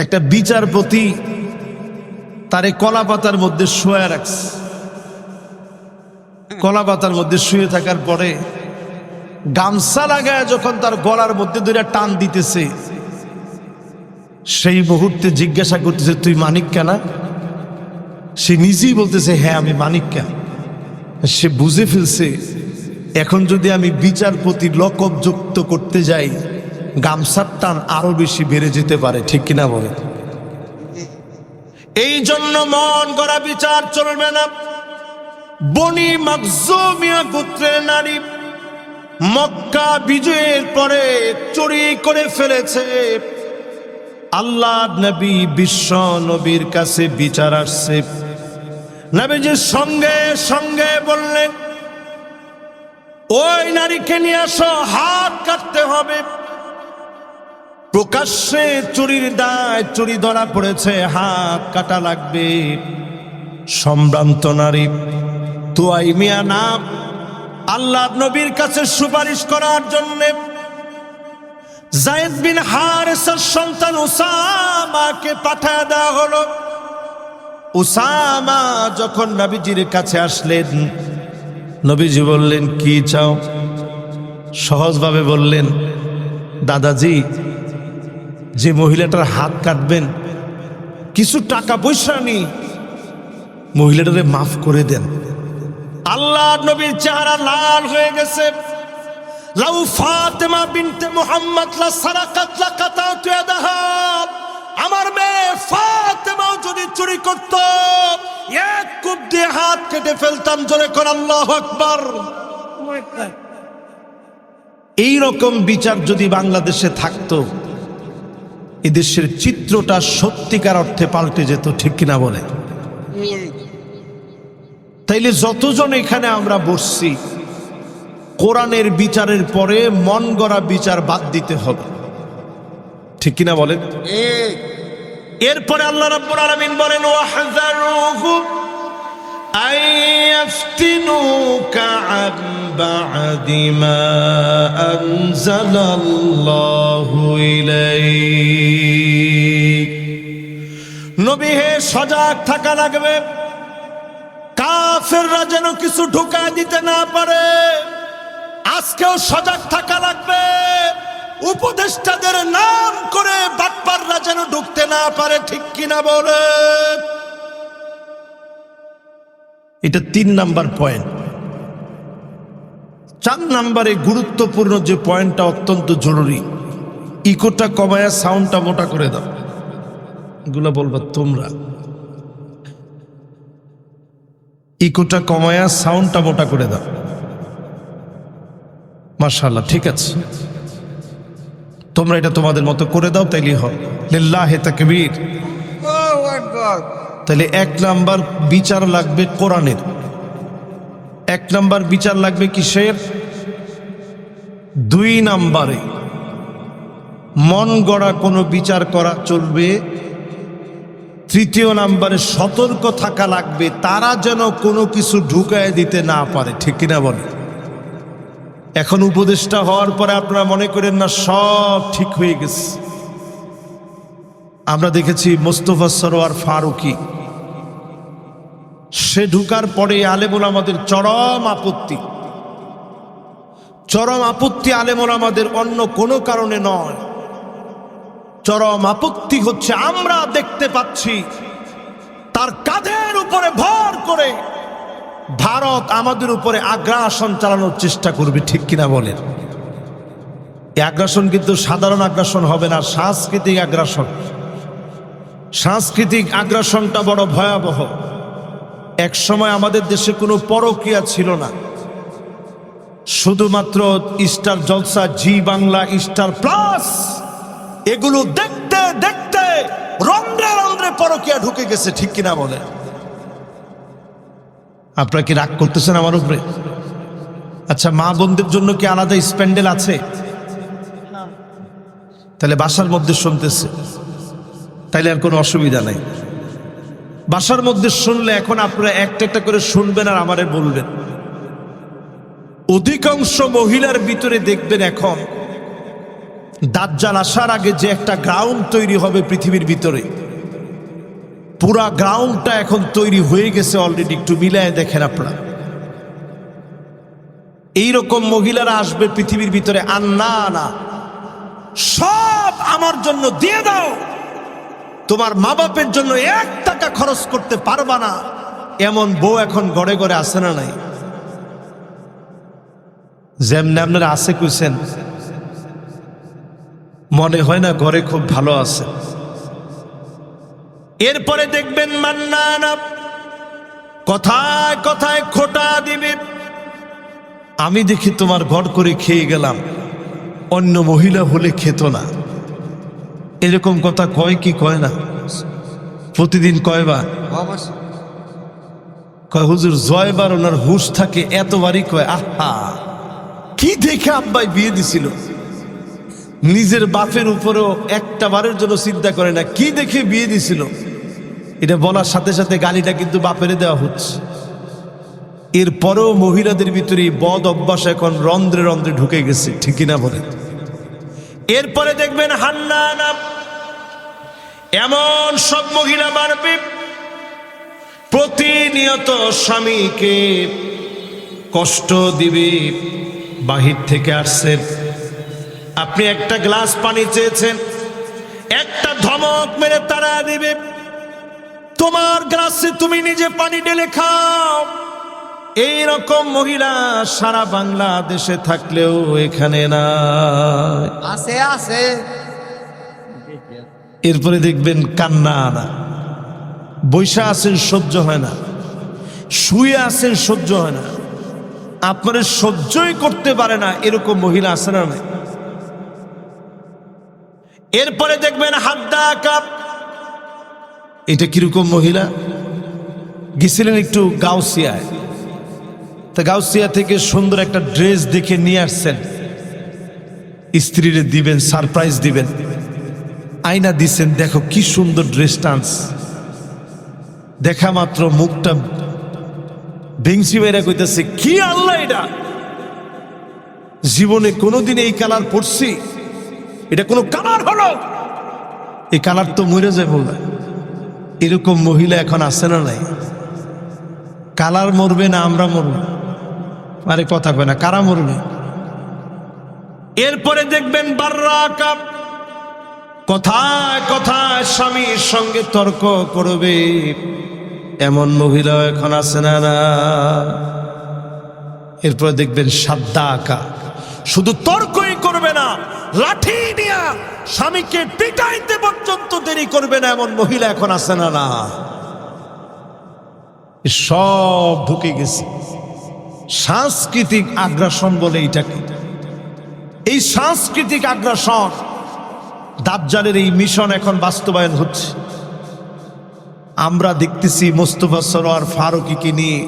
একটা বিচারপতি তারে কলা পাতার মধ্যে শুয়ে রাখছে। কলা পাতার মধ্যে শুয়ে থাকার পরে গামছা লাগায় যখন তার গলার মধ্যে ধরে টান দিতেছে, সেই মুহূর্তে জিজ্ঞাসা করতেছে, তুই মানিক্কা না? সে নিজেই বলতেছে, হ্যাঁ আমি মানিক্কা। সে বুঝে ফেলছে, এখন যদি আমি বিচারপতির লকব যুক্ত করতে যাই, গামছার টান আরো বেশি বেড়ে যেতে পারে, ঠিক কিনা বলে? এই জন্য মন গড়া বিচার চলবে না। বনি মাখজুমিয়া গোত্রের নারী মক্কা বিজয়ের পরে চুরি করে ফেলেছে। আল্লাহ নবী বিশ্ব নবীর কাছে বিচার আসছে। নবীজির সঙ্গে সঙ্গে বললেন, ওই নারীকে নিয়ে আসো, হাত কাটতে হবে। প্রকাশ্যে চুরির দায়, চুরি ধরা পড়েছে, হাত কাটা লাগবে। সম্ভ্রান্ত নারী তুয়াইমিয়া নাম আল্লাহ নবীর কাছে সুপারিশ করার জন্য যায়েদ বিন হারেসার সন্তান উসামাকে পাঠিয়ে দেওয়া হলো। উসামা যখন নবীজির কাছে আসলেন, নবীজি বললেন, কি চাও? সহজভাবে বললেন, দাদাজি, যে মহিলাটার হাত কাটবেন, কিছু টাকা পয়সা নেই, মহিলাটারে মাফ করে দেন। আল্লাহ নবীর চেহারা লাল হয়ে গেছে। লাউ ফাতেমা বিনতে মুহাম্মদ লা সারাকাত লা কাতাতু ইয়াদাহা, আমার মেয়ে ফাতেমাও যদি চুরি করত, এক কূপ দিয়ে হাত কেটে ফেলতাম। জোরে কর আল্লাহু আকবার। এই রকম বিচার যদি বাংলাদেশে থাকতো, এদেশের চিত্রটা সত্যিকার অর্থে পাল্টে যেত, ঠিক কিনা বলে? তাইলে যতজন এখানে আমরা বসছি, কোরআনের বিচারের পরে মন গড়া বিচার বাদ দিতে হবে, ঠিক কিনা বলেন? এরপরে আল্লাহ রাব্বুল আলামিন বলেন, ওয়াহযারুহু আইয়াফতিনুকা আন বা'দি মা আনজালাল্লাহু ইলাইক। নবী হে, সজাগ থাকা লাগবে, কাফেররা যেন কিছু ঢুকায় দিতে না পারে। আজকেও সজাগ থাকা লাগবে, উপদেষ্টাদের নাম করে বাটপাররা যেন ঢুকতে না পারে, ঠিক কিনা বলে? এটা 3 নাম্বার পয়েন্ট। 4 নাম্বারে গুরুত্বপূর্ণ যে পয়েন্টটা অত্যন্ত জরুরি, ইকোটা কমায়া সাউন্ডটা মোটা করে দাও। এগুলো বলবা তোমরা, ইকোটা কমায়া সাউন্ডটা মোটা করে দাও। মাশাআল্লাহ, ঠিক আছে, তোমরা এটা তোমাদের মতো করে দাও, তাইলেই হবে। লিল্লাহি তাকবীর। তাহলে 1 নাম্বার বিচার লাগবে কোরআনের। 1 নাম্বার বিচার লাগবে কিসের? 2 নাম্বারে মন গড়া কোনো বিচার করা চলবে। 3 নাম্বারে সতর্ক থাকা লাগবে, তারা যেন কোনো কিছু ঢুকায় দিতে না পারে, ঠিক কিনা বলে? এখন উপদেষ্টা হওয়ার পরে আপনারা মনে করেন না সব ঠিক হয়ে গেছে। আমরা দেখেছি মোস্তফা সরোয়ার ফারুকী, সে ঢুকার পরে আলেম ওলামাদের চরম আপত্তি। চরম আপত্তি আলেম ওলামাদের অন্য কোনো কারণে নয়, চরম আপত্তি হচ্ছে আমরা দেখতে পাচ্ছি তার কাঁধের উপরে ভর করে ভারত আমাদের উপরে আগ্রাসন চালানোর চেষ্টা করবে, ঠিক কিনা বলেন? এই আগ্রাসন কিন্তু সাধারণ আগ্রাসন হবে না, সাংস্কৃতিক আগ্রাসন। সাংস্কৃতিক আগ্রাসনটা বড় ভয়াবহ। এক সময় আমাদের দেশে কোনো পরকীয়া ছিল না, শুধুমাত্র স্টার জলসা, জি বাংলা, স্টার প্লাস, এগুলো দেখতে দেখতে রন্ধ্রে রন্ধ্রে পরকীয়া ঢুকে গেছে, ঠিক কিনা বলে? আপনারা কি রাগ করতেছেন আমার উপরে? আচ্ছা, মা বোনদের জন্য কি আলাদা স্প্যান্ডেল আছে? তাহলে বাসার মধ্যে শুনতেছে, তাইলে আর কোনো অসুবিধা নাই। বাসার মধ্যে শুনলে এখন আপনারা একটা একটা করে শুনবেন আর আমারে বলবেন। অধিকাংশ মহিলার ভিতরে দেখবেন এখন দাজ্জাল আসার আগে যে একটা গ্রাউন্ড তৈরি হবে পৃথিবীর ভিতরে, পুরা গ্রাউন্ডটা এখন তৈরি হয়ে গেছে অলরেডি। একটু মিলায় দেখেন আপনারা, এইরকম মহিলারা আসবে পৃথিবীর ভিতরে। আন্না না, সব আমার জন্য দিয়ে দাও, তোমার মা বাপের জন্য 1 টাকা খরচ করতে পারবা না, এমন বউ এখন ঘরে ঘরে আসে না নাই? যেমনি আপনারা আছে কইছেন, মনে হয় না ঘরে খুব ভালো আছে। এরপরে দেখবেন মান্নানা, কথায় কথায় খোটা দিবে। আমি দেখি তোমার ঘর করে খেয়ে গেলাম, অন্য মহিলা হলে খেত না। এরকম কথা কয় কি কয় না? প্রতিদিন কয়বার কয়? হুজুর জয়বার ওনার হুশ থাকে, এতবারই কয়। আহা, কি দেখে আব্বাই বিয়ে দিছিল, নিজের বাপের উপরেও একটা বারের জন্য চিন্তা করে না কি দেখে বিয়ে দিছিল। এটা বলার সাথে সাথে গালিটা কিন্তু বাপেরে দেওয়া হচ্ছে। এরপরেও মহিলাদের ভিতরে বদ অভ্যাস এখন রন্ধ্রে রন্ধ্রে ঢুকে গেছে, ঠিক কিনা বলে? এরপরে দেখবেন হান্নানা, এমন সব মহিলা বাড়বে প্রতিনিয়ত স্বামীকে কষ্ট দিবে। বাহির থেকে আসছেন, আপনি একটা গ্লাস পানি চেয়েছেন, একটা ধমক মেরে তাড়া দিবে, তোমার গ্লাসে তুমি নিজে পানি ঢেলে খাও। এইরকম মহিলা সারা বাংলাদেশে থাকলেও এখানে না আছে আছে। এরপরে দেখবেন কান্না আনা, বৈশা আছেন সহ্য হয় না, শুয়ে আছেন সহ্য হয় না, আপনারা সহ্যই করতে পারে না, এরকম মহিলা আছে না? এরপরে দেখবেন হাদ্দা কাপ, এটা কিরকম মহিলা? গেছিলেন একটু গাউসিয়ায়, তা গাউসিয়া থেকে সুন্দর একটা ড্রেস দেখে নিয়ে আসছেন, স্ত্রীরে দিবেন, সারপ্রাইজ দিবেন, আয়না দিচ্ছেন, দেখো কি সুন্দর ড্রেস টান্স। দেখা মাত্র মুখটা ভেংসি মেরা কইতেছে, কি আল্লাহ, এটা জীবনে কোনোদিন এই কালার পরছি? এটা কোনো কালার হলো? এই কালার তো মরে যায় বলবে। এরকম মহিলা এখন আছে না নাই? কালার মরবে না আমরা মরব? আরে কথা কয় না, কারা মরবে? এরপরে দেখবেন বাররাকা, কথায় কথায় স্বামীর সঙ্গে তর্ক করবে, এমন মহিলা এখন আছে না না? এরপরে দেখবেন সাদ্দাকা, শুধু তর্কই করবে না, লাঠি নিয়ে স্বামীকে পিটাইতে পর্যন্ত দেরি করবে না, এমন মহিলা এখন আছে না না? সব ঢুকে গেছে। সাংস্কৃতিক আগ্রাসন বলে এটাকে। এই সাংস্কৃতিক আগ্রাসন, দাজ্জালের এই মিশন এখন বাস্তবায়ন হচ্ছে। আমরা দেখতেছি মোস্তফা সরোয়ার ফারুকীকে নিয়ে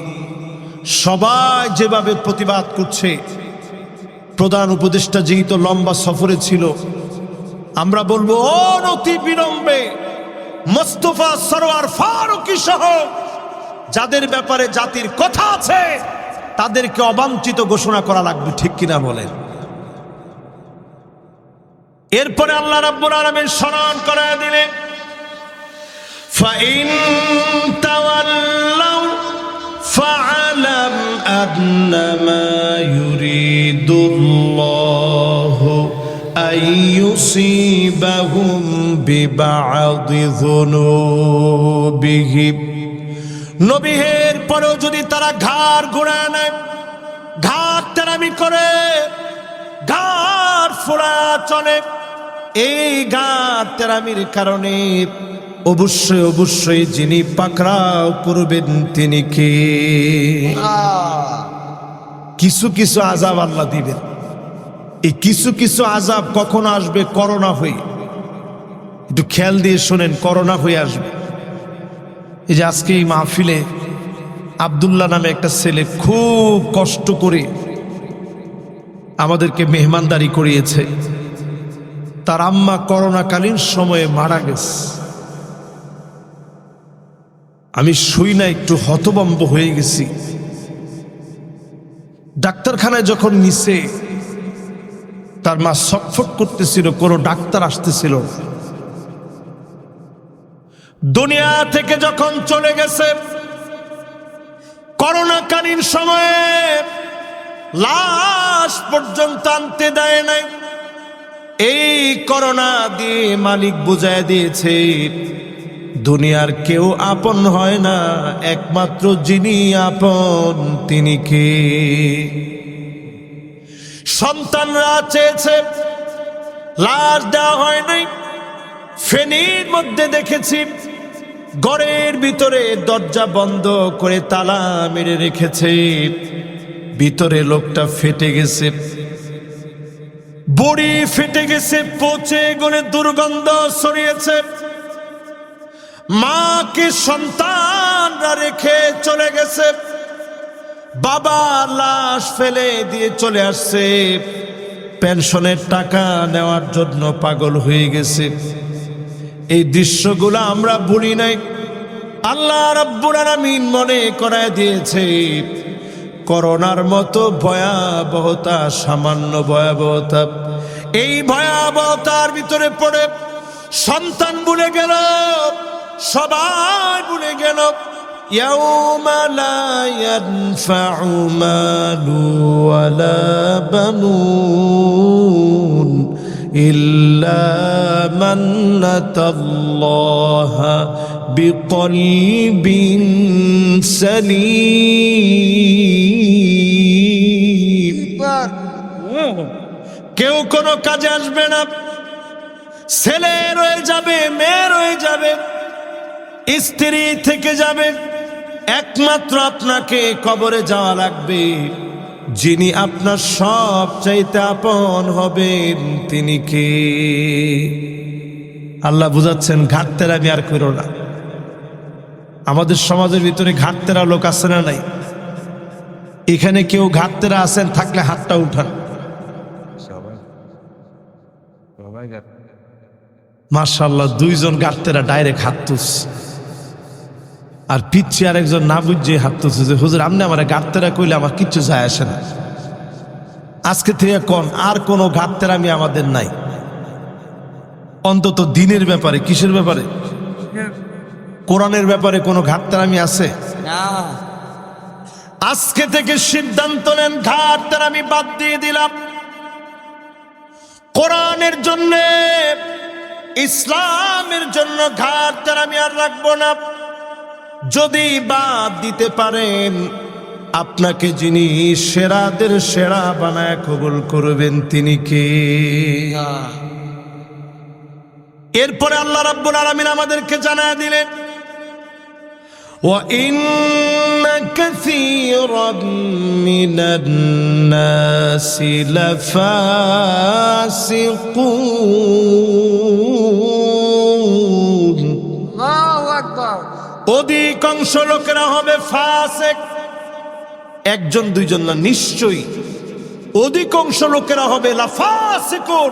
সবাই যেভাবে প্রতিবাদ করছে। প্রধান উপদেষ্টা যেহেতু লম্বা সফরে ছিল, আমরা বলবো অনতি বিলম্বে মোস্তফা সরোয়ার ফারুকী সহ যাদের ব্যাপারে জাতির কথা আছে তাদেরকে অবাঞ্ছিত ঘোষণা করা লাগবে, ঠিক কিনা বলেন? এরপরে আল্লাহ রাব্বুল আলামিন স্মরণ করায় দিলেন, ফাইন তাওয়াল্লাউ ফাআলাম আন্নামা ইউরিদুল্লাহু আইয়ুসিবাহুম বিবা'দি যুনুবিহিম। নবীর পরেও যদি তারা ঘাড় ঘোরায় নেয়, ঘাড় তেরামি করে, ঘাড় ফোড়া চলে, এই ঘাড় তেরামির কারণে অবশ্যই অবশ্যই যিনি পাকড়াও করবেন তিনি কে? কিছু কিছু আযাব আল্লাহ দিবেন। এই কিছু কিছু আযাব কখন আসবে? করোনা হয়ে। একটু খেয়াল দিয়ে শোনেন, করোনা হয়ে আসবে। এই যে আজকে এই মাহফিলে আব্দুল্লাহ নামে একটা ছেলে খুব কষ্ট করে আমাদেরকে মেহমানদারি করিয়েছে। তার আম্মা করোনাকালীন সময়ে মারা গেছে। আমি শুই না, একটু হতভম্ব হয়ে গেছি। ডাক্তারখানায় যখন নিছে, তার মা ছটফট করতেছিল, কোনো ডাক্তার আসতেছিল। দুনিয়া থেকে যখন চলে গেছে, করোনাকালীন সময়ে লাশ পর্যন্ত আনতে দেয় নাই। এই করোনা দিয়ে মালিক বুঝায় দিয়েছে, দুনিয়ার কেউ আপন হয় না, একমাত্র যিনি আপন তিনি কে? সন্তানরা চেয়েছে, লাশ দেওয়া হয় নাই। ফেনীর মধ্যে দেখেছি, ঘরের ভিতরে দরজা বন্ধ করে তালা মেরে রেখেছে, ভিতরে লোকটা ফেটে গেছে, বড়ি ফেটে গেছে, পচে গলে দুর্গন্ধ ছড়িয়েছে। মাকে সন্তানরা রেখে চলে গেছে, বাবা লাশ ফেলে দিয়ে চলে আসছে, পেনশনের টাকা নেওয়ার জন্য পাগল হয়ে গেছে। এই দৃশ্যগুলো আমরা ভুলি নাই। আল্লাহ রাব্বুল আলামিন মনে করায় দিয়েছে, করোনার মতো ভয়াবহতা সামান্য ভয়াবহতা। এই ভয়াবহতার ভিতরে পড়ে সন্তান ভুলে গেল, সবাই ভুলে গেল। ইয়াউমা লা ইয়ানফাউ মালু ওয়ালা বানুন ইল্লা মান আতাল্লাহা বিকলবিন সালিম। কেউ কোনো কাজে আসবে না, ছেলে রয়ে যাবে, মেয়ে রয়ে যাবে, স্ত্রী থেকে যাবে, একমাত্র আপনাকে কবরে যাওয়া লাগবে। যিনি আপনার সব চাইতে আপন হবেন তিনি কে? আল্লাহ বুঝাচ্ছেন, ঘাটতেরামি আর করো না। আমাদের সমাজের ভিতরে ঘাটতেরা লোক আছে না নাই? এখানে কেউ ঘাটতেরা আছেন? থাকলে হাতটা উঠান। মাশাআল্লাহ, দুইজন ঘাটতেরা ডাইরেক্ট হাত তুলছে, আর পিছিয়ে আর একজন না বুঝে হাত তুলছে যে হুজুর আপনি আমার ঘাটতেরা কইলে আমার কিচ্ছু যায় আসে না। আজকে থেকে কোন আর কোনো ঘাটতেরামি আমাদের নাই, অন্তত দিনের ব্যাপারে। কিসের ব্যাপারে? কোরআনের ব্যাপারে কোনো ঘাটতেরামি আছে? আজকে থেকে সিদ্ধান্ত নেন, ঘাটতেরামি বাদ দিয়ে দিলাম। কোরআনের জন্য, ইসলামের জন্য ঘাটতেরামি আর রাখবো না। যদি বাদ দিতে পারেন, আপনাকে যিনি সেরাদের সেরা বানায় কবুল করবেন তিনি কে? এরপরে আল্লাহ রাব্বুল আলামিন আমাদেরকে জানায় দিলেন, ওয়া ইন্না কাসীরাম মিনান নাসি লাফাসিকুন। আল্লাহু আকবার। অধিকাংশ লোকেরা হবে ফাসিক। একজন দুইজন না, নিশ্চয়ই অধিকাংশ লোকেরা হবে লাফাসিকুন।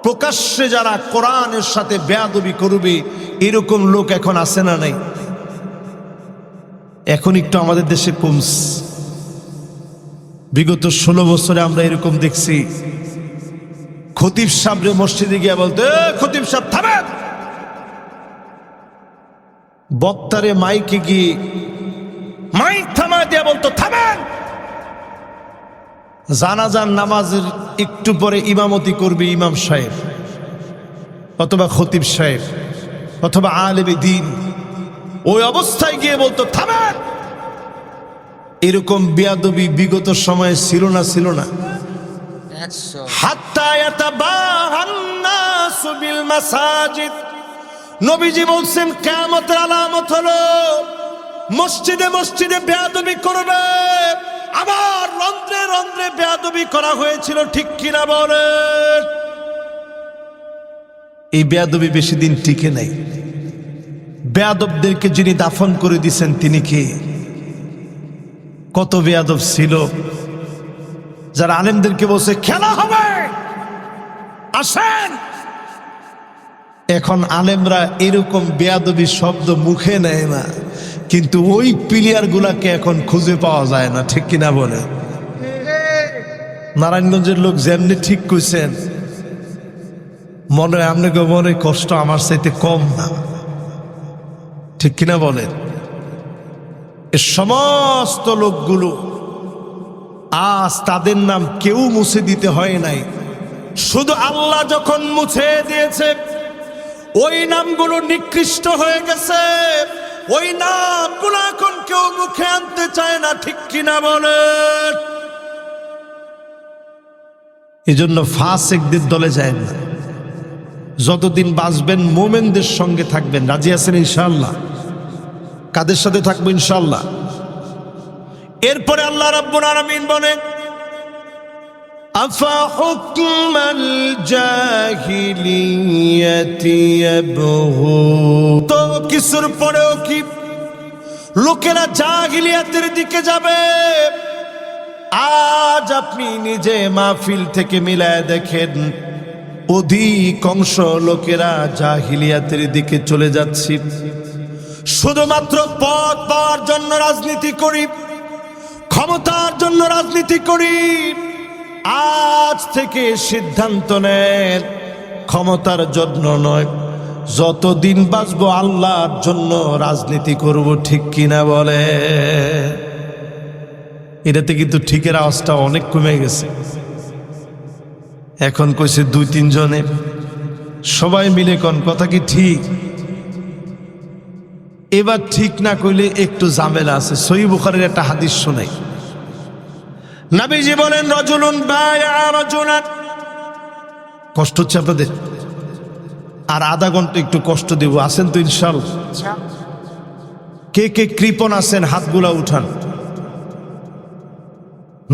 প্রকাশ্যে যারা কোরআনের সাথে বেয়াদবি করবে, এরকম লোক এখন আছে না নাই? এখন একটু আমাদের দেশে কমছে। বিগত 16 বছরে আমরা এরকম দেখছি, খতিব সাহেবরে মসজিদে গিয়ে বলতে, খতিব সাহেব থামেন। বক্তারে মাইকে গিয়ে মাইক থামা দিয়ে বলতো থামেন। জানাজার নামাজের একটু পরে ইমামতি করবে ইমাম সাহেব অথবা খতিব সাহেব অথবা আলেমে দ্বীন, ওই অবস্থায় গিয়ে বলতো থামেন। এরকম বেয়াদবি বিগত সময়ে ছিল না? ছিল না? হাত্তা ইয়াতাবাহান নাসু বিল মাসাজিদ। নবীজি বলছেন, কিয়ামতের আলামত হলো মসজিদে মসজিদে বেয়াদবি করবে। আবার রন্ধ্রে রন্ধ্রে বেয়াদবি করা হয়েছিল, ঠিক কিনা বলেন? এই বেয়াদবি বেশি দিন টিকে নাই। বেয়াদবদেরকে যিনি দাফন করে দিয়েছেন তিনি কে? কত বেয়াদব ছিল, যারা আলেমদেরকে বলছে খেলা হবে আসেন। এখন আলেমরা এরকম বেয়াদবি শব্দ মুখে নেয় না, কিন্তু ওই প্লেয়ার গুলাকে এখন খুঁজে পাওয়া যায় না, ঠিক কিনা বলে? নারায়ণগঞ্জের লোক যেমনি ঠিক কইছেন, মনে হয় আপনাকে মনে কষ্ট আমার চাইতে কম না, ঠিক কিনা বলেন? এ সমস্ত লোকগুলো আজ তাদের নাম কেউ মুছে দিতে হয় নাই, শুধু আল্লাহ যখন মুছে দিয়েছে ওই নামগুলো নিকৃষ্ট হয়ে গেছে, ওই নামগুলো এখন কেউ মুখে আনতে চায় না, ঠিক কিনা বলেন? এই জন্য ফাসিকদের দলে যায় না। যতদিন বাঁচবেন মোমেনদের সঙ্গে থাকবেন। রাজি আছেন ইনশাআল্লাহ? কাদের সাথে থাকবো ইনশাআল্লাহ? এরপরে আল্লাহ রাব্বুল আলামিন বলেন, আফা হুকমাল জাহিলিয়াতি ইয়াবগুন। তো কিছুর পরেও কি লোকেরা জাহিলিয়াতের দিকে যাবে? আজ আপনি নিজে মাহফিল থেকে মিলায় দেখেন, অধিকাংশ লোকেরা জাহিলিয়াতের দিকে চলে যাচ্ছে। শুধুমাত্র পদ পাওয়ার জন্য রাজনীতি করি, ক্ষমতার জন্য রাজনীতি করি। আজ থেকে সিদ্ধান্ত নেন, ক্ষমতার জন্য নয়, যতদিন বাঁচবো আল্লাহর জন্য রাজনীতি করব, ঠিক কিনা বলে? এটাতে কিন্তু ঠিকের আওয়াজটা অনেক কমে গেছে। এখন কইছে 2-3 জনে, সবাই মিলে কোন কথা কি ঠিক? এবার ঠিক না কইলে একটু ঝামেলা আছে। সহিহ বুখারীর একটা হাদিস শোনাই। নবীজি বলেন, রাজুলুন বায়আ রাজুলান। কষ্ট হচ্ছে আপনাদের? আর আধা ঘন্টা একটু কষ্ট দেব, আছেন তো ইনশাআল্লাহ? কে কে কৃপণ আছেন হাতগুলা উঠান।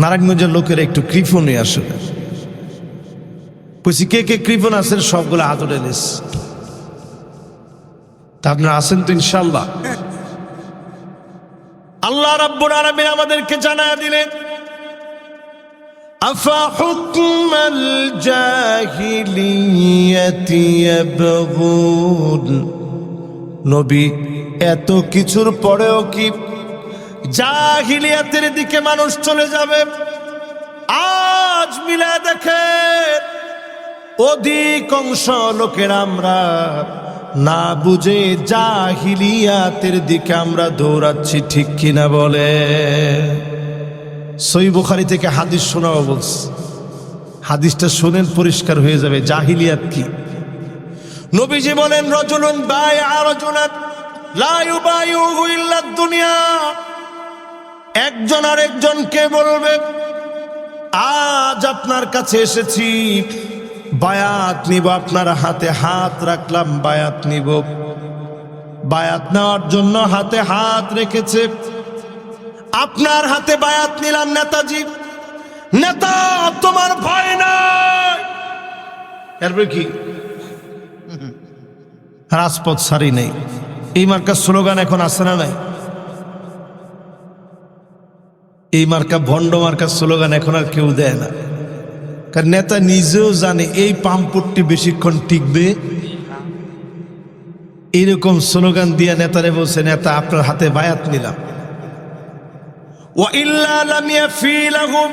নারায়ণগঞ্জের লোকেরা একটু কৃপণ নিয়ে আসেন। কইছি কে কে কৃপণ আছেন সবগুলো হাত উঠে নিস। তা আপনারা আছেন তো ইনশাআল্লাহ? আল্লাহ রাব্বুল আলামিন আমাদেরকে জানায়া দিলেন, আফা হুকমাল জাহিলিয়াতি ইয়াবগুন। নবী, এত কিছুর পরেও কি জাহিলিয়াতের দিকে মানুষ চলে যাবে? আজ মিলে দেখেন, অধিকাংশ লোকের আমরা না বুঝে জাহিলিয়াতের দিকে আমরা দৌড়াচ্ছি, ঠিক কিনা বলে? সহিহ বুখারী থেকে হাদিস শোনাবো বলছি, হাদিসটা শুনেন, পরিষ্কার হয়ে যাবে জাহিলিয়াত কি। নবীজি বলেন, রাজুলুন বায়আ রাজুলান লা ইউবাইউহু ইল্লা দুনিয়া। একজন আরেকজনকে বলবে, আজ আপনার কাছে এসেছি, বায়াত নিব, আপনার হাতে হাত রাখলাম, বায়াত নিব। বায়াত নেওয়ার জন্য হাতে হাত রেখেছে, আপনার হাতে বায়াত নিলাম নেতাজি। নেতা, তোমার ভয় নাই। এরপর কি? রাজপথ সারি নেই। এই মার্কার স্লোগান এখন আছে না নাই? এই মার্কা ভণ্ড মার্কার স্লোগান এখন আর কেউ দেয় না, কারণ নেতা নিজেও জানে এই পাম্পটি বেশিক্ষণ টিকবে। এইরকম স্লোগান দিয়া নেতারে বলছে, নেতা আপনার হাতে বায়াত নিলাম। ওয়া ইল্লা লাম ইয়াফি লাহুম।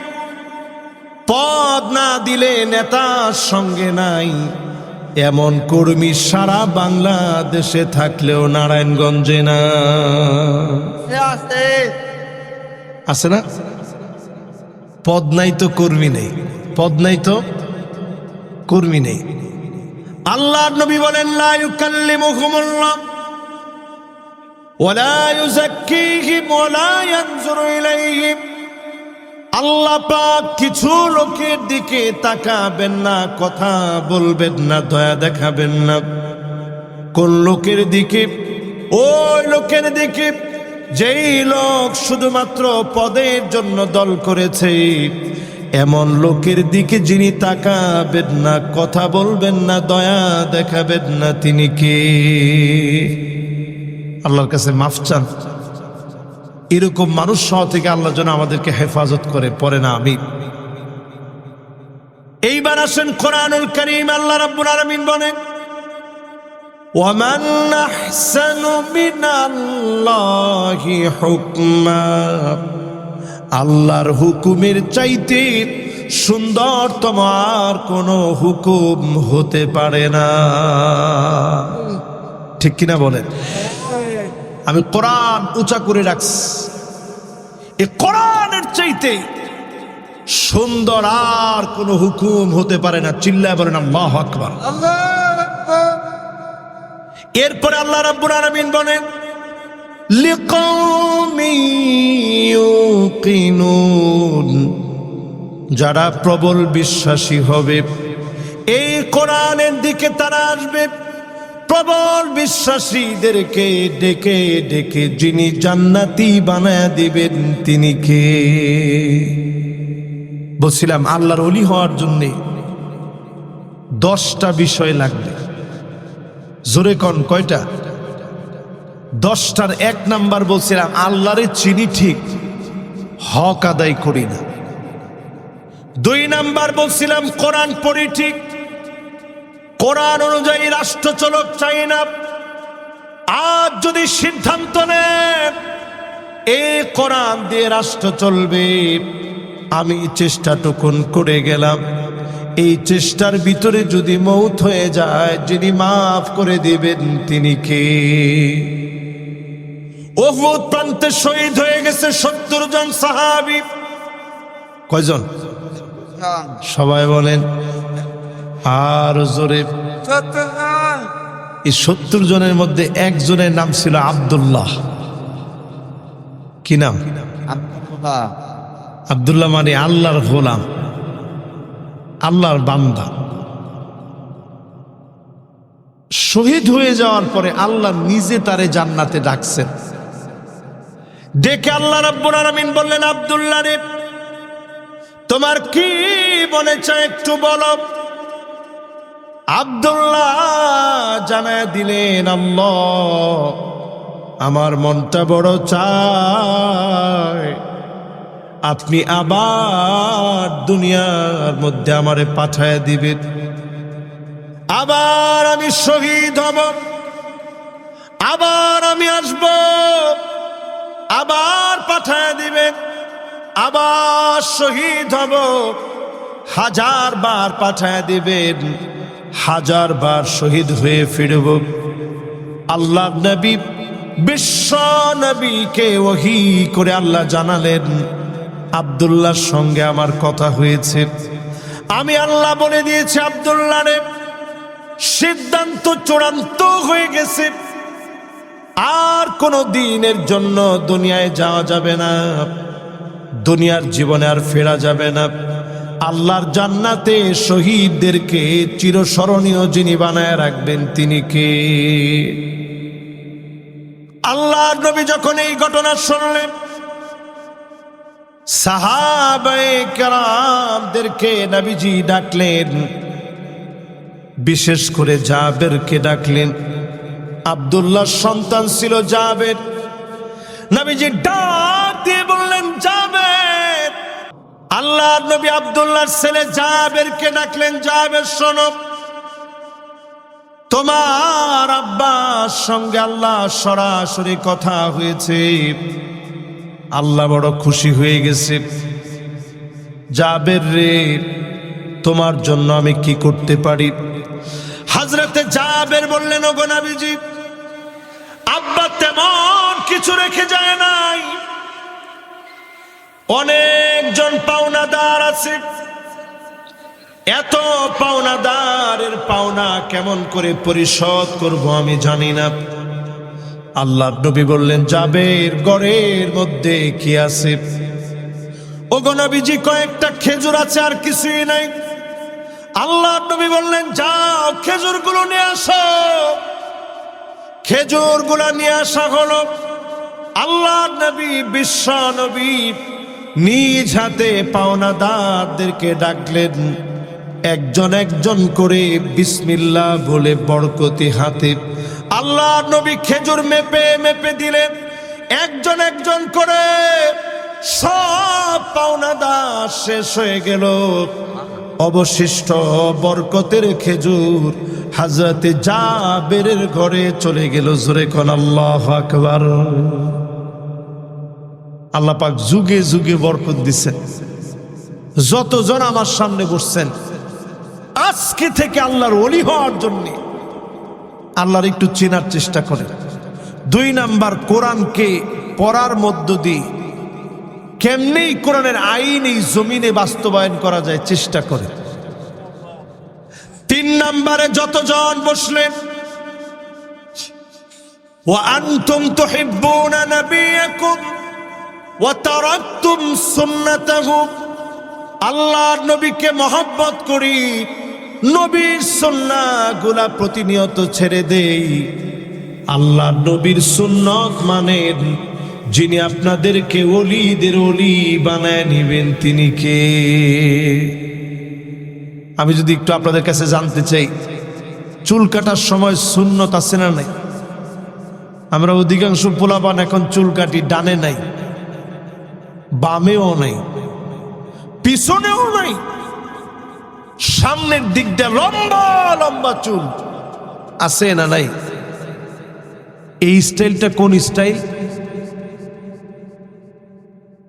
পদ না দিলে নেতার সঙ্গে নাই, এমন কর্মী সারা বাংলাদেশে থাকলেও নারায়ণগঞ্জে না। আছে না? পদ নাই তো কর্মী নেই, পদ নাই তো কর্মী নেই। আল্লাহর নবী বলেন, লা ইউকাল্লিমুহুমুল্লাহ ওয়া লা ইউযাক্কিহিম ওয়া লা ইয়ানজুরু ইলাইহিম। আল্লাহ পাক কিছু লোকের দিকে তাকাবেন না, কথা বলবেন না, দয়া দেখাবেন না। কোন লোকের দিকে? ওই লোকের দিকে যেই লোক শুধুমাত্র পদের জন্য দল করেছে, এমন লোকের দিকে যিনি তাকাবেন না, কথা বলবেন না, দয়া দেখাবেন না, তিনি কে? আল্লাহর কাছে মাফ চান। এরকম মানুষ সহ থেকে আল্লাহ যেন আমাদেরকে হেফাজত করে, পড়ে না আমিন। এইবার আসেন কোরআনুল কারীম। আল্লাহ রাব্বুল আলামিন বলেন, ওয়ামান আহসানু মিনাল্লাহি হুকমা। আল্লাহর হুকুমের চাইতে সুন্দরতম আর কোনো হুকুম হতে পারে না। ঠিক কিনা বলেন? আমি কোরআন উঁচা করে রাখছি, এই কোরআনের চাইতে সুন্দর আর কোনো হুকুম হতে পারে না। চিল্লায় বলেন আল্লাহু আকবার। আল্লাহু আকবার। এরপরে আল্লাহ রাব্বুল আলামিন বলেন লিকাউমি ইউকিনুন, যারা প্রবল বিশ্বাসী হবে এই কোরআনের দিকে তারা আসবে। প্রবল বিশ্বাসীদেরকে ডেকে ডেকে যিনি জান্নাতি বানায় দিবেন তিনি কে? বলছিলাম আল্লাহর ওলি হওয়ার জন্যে 10টা বিষয় লাগবে। জোরে কোন কয়টা? 10টার 1 নাম্বার বলছিলাম আল্লাহরে চিনি ঠিক, হক আদায় করি না। 2 নাম্বার বলছিলাম কোরআন পড়ি ঠিক, কোরআন অনুযায়ী রাষ্ট্র চলক চাই না। আজ যদি সিদ্ধান্ত নেন এই কোরআন দিয়ে রাষ্ট্র চলবে, আমি চেষ্টাটুকুন করে গেলাম, এই চেষ্টার ভিতরে যদি মৌত হয়ে যায় যিনি মাফ করে দিবেন তিনি কে? উহুদ প্রান্তে শহীদ হয়ে গেছে 70 জন সাহাবী। কয়জন? সবাই বলেন আর জোরে। এই 70 জনের মধ্যে একজনের নাম ছিল আব্দুল্লাহ। কি নাম? আব্দুল্লাহ মানে আল্লাহর গোলাম, আল্লাহর বান্দা। শহীদ হয়ে যাওয়ার পরে আল্লাহ নিজে তারে জান্নাতে ডাকছেন। ডেকে আল্লাহ রাব্বুল আলামিন বললেন আব্দুল্লাহ রে, তোমার কি মনে চায় একটু বলো। আব্দুল্লাহ জানায় দিলেন আল্লাহ আমার মনটা বড় চায় আপনি আবার দুনিয়ার মধ্যে আমারে পাঠায় দিবেন, আবার আমি শহীদ হব, আবার আমি আসব, আবার পাঠায় দিবেন, আবার শহীদ হব, 1000 বার পাঠায় দিবেন, 1000 বার শহীদ হয়ে ফিরব। আল্লাহ নবী বিশ্ব নবীকে ওহী করে আল্লাহ জানালেন আব্দুল্লাহর সঙ্গে আমার কথা হয়েছে, আমি আল্লাহ বলে দিয়েছি আব্দুল্লাহ রে সিদ্ধান্ত চূড়ান্ত হয়ে গেছে, আর কোনো দিনের জন্য দুনিয়ায় যাওয়া যাবে না, দুনিয়ার জীবনে আর ফেরা যাবে না। আল্লাহর জান্নাতে শহীদদেরকে চিরস্মরণীয় যিনি বানায় রাখবেন তিনি কে? আল্লাহর নবী যখন এই ঘটনা শুনলেন সাহাবায়ে কেরামদেরকে নবীজি ডাকলেন, বিশেষ করে জাবেরকে ডাকলেন। আব্দুল্লাহর সন্তান ছিল জাবের। নবীজি ডাক দিয়ে বললেন জাবের। আল্লাহর নবী আব্দুল্লাহর ছেলে জাবেরকে ডাকলেন, জাবের শোনো, তোমার আব্বার সঙ্গে আল্লাহ সরাসরি কথা হয়েছে, আল্লাহ বড় খুশি হয়ে গেছে। জাবের রে তোমার জন্য আমি কি করতে পারি? হযরতে জাবের বললেন ওগো নবীজি আব্বা তেমন কিছু রেখে যায় নাই, অনেকজন পাওনাদার আছে, এত পাওনাদারের পাওনা কেমন করে পরিশোধ করব আমি জানি না। আল্লাহ নবী বললেন জাবের ঘরের মধ্যে কি আছে? ওগো নবীজি কয়েকটা খেজুর আছে আর কিছুই নাই। আল্লাহ নবী বললেন যাও খেজুরগুলো নিয়ে আসো। খেজুরগুলো নিয়ে আসা হলো। আল্লাহ নবী বিশ্ব নবী নিজ হাতে পাওনাদারদেরকে ডাকলেন, একজন একজন করে বিসমিল্লাহ বলে বরকতি হাতে আল্লাহ নবী খেজুর মেপে মেপে দিলেন। একজন একজন করে সব পাওনাদার শেষ হয়ে গেল। অবশিষ্ট বরকতের খেজুর হযরতে জাবেরের ঘরে চলে গেল। জোরে কোন আল্লাহু আকবার। আল্লাহ পাক যুগে যুগে বরকত দিচ্ছেন। যতজন আমার সামনে বসছেন আজকে থেকে আল্লাহর ওলি হওয়ার জন্য আল্লাহর একটু চেনার চেষ্টা করেন। 2 নাম্বার, কোরআনকে পড়ার মধ্য দিয়ে কেমনি কোরআনের আইন এই জমিনে বাস্তবায়ন করা যায় চেষ্টা করে। 3 নাম্বারে যতজন বসলেন, ওয়া আনতুম তুহিব্বুনা নাবিয়াকুম ওয়া তারাকতুম সুন্নাতাহু, আল্লাহর নবীকে মহব্বত করি, নবীর সুন্নাহগুলা প্রতিনিয়ত ছেড়ে দেই। আল্লাহর নবীর সুন্নত মানেন, যিনি আপনাদেরকে ওলিদের ওলি বানায় নিবেন তিনি কে? আমি যদি একটু আপনাদের কাছে জানতে চাই, চুল কাটার সময় সুন্নত আছে না নাই? আমরা অধিকাংশ পোলাপান এখন চুল কাটি, ডানে নাই, বামেও নাই, পিছনেও নাই, সামনের দিকটা লম্বা লম্বা চুল আছে না নাই? এই স্টাইলটা কোন স্টাইল?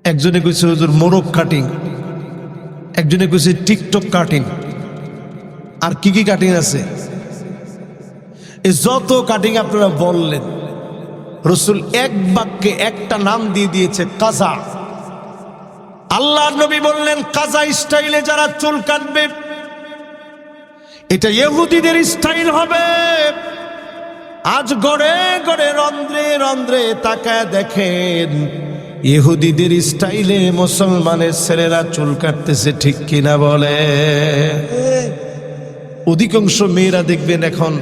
একজনে কইছে হুজুর মোরগ কাটিং, একজনে কইছে টিকটক কাটিং, আর কি কি কাটিং আছে। এই যত কাটিং আপনারা বললেন, রাসূল এক বাক্যে একটা নাম দিয়ে দিয়েছে, কাজা। আল্লাহর নবী বললেন কাজা স্টাইলে যারা চুল কাটবে এটা ইহুদিদের স্টাইল হবে। আজ গড়ে গড়ে রন্ধ্রে রন্ধ্রে তাকায় দেখেন ইহুদিদের স্টাইলে মুসলমানের ছেলেরা চুল কাটতেছে, ঠিক কিনা বলে? অধিকাংশ মেয়েরা দেখবেন এখন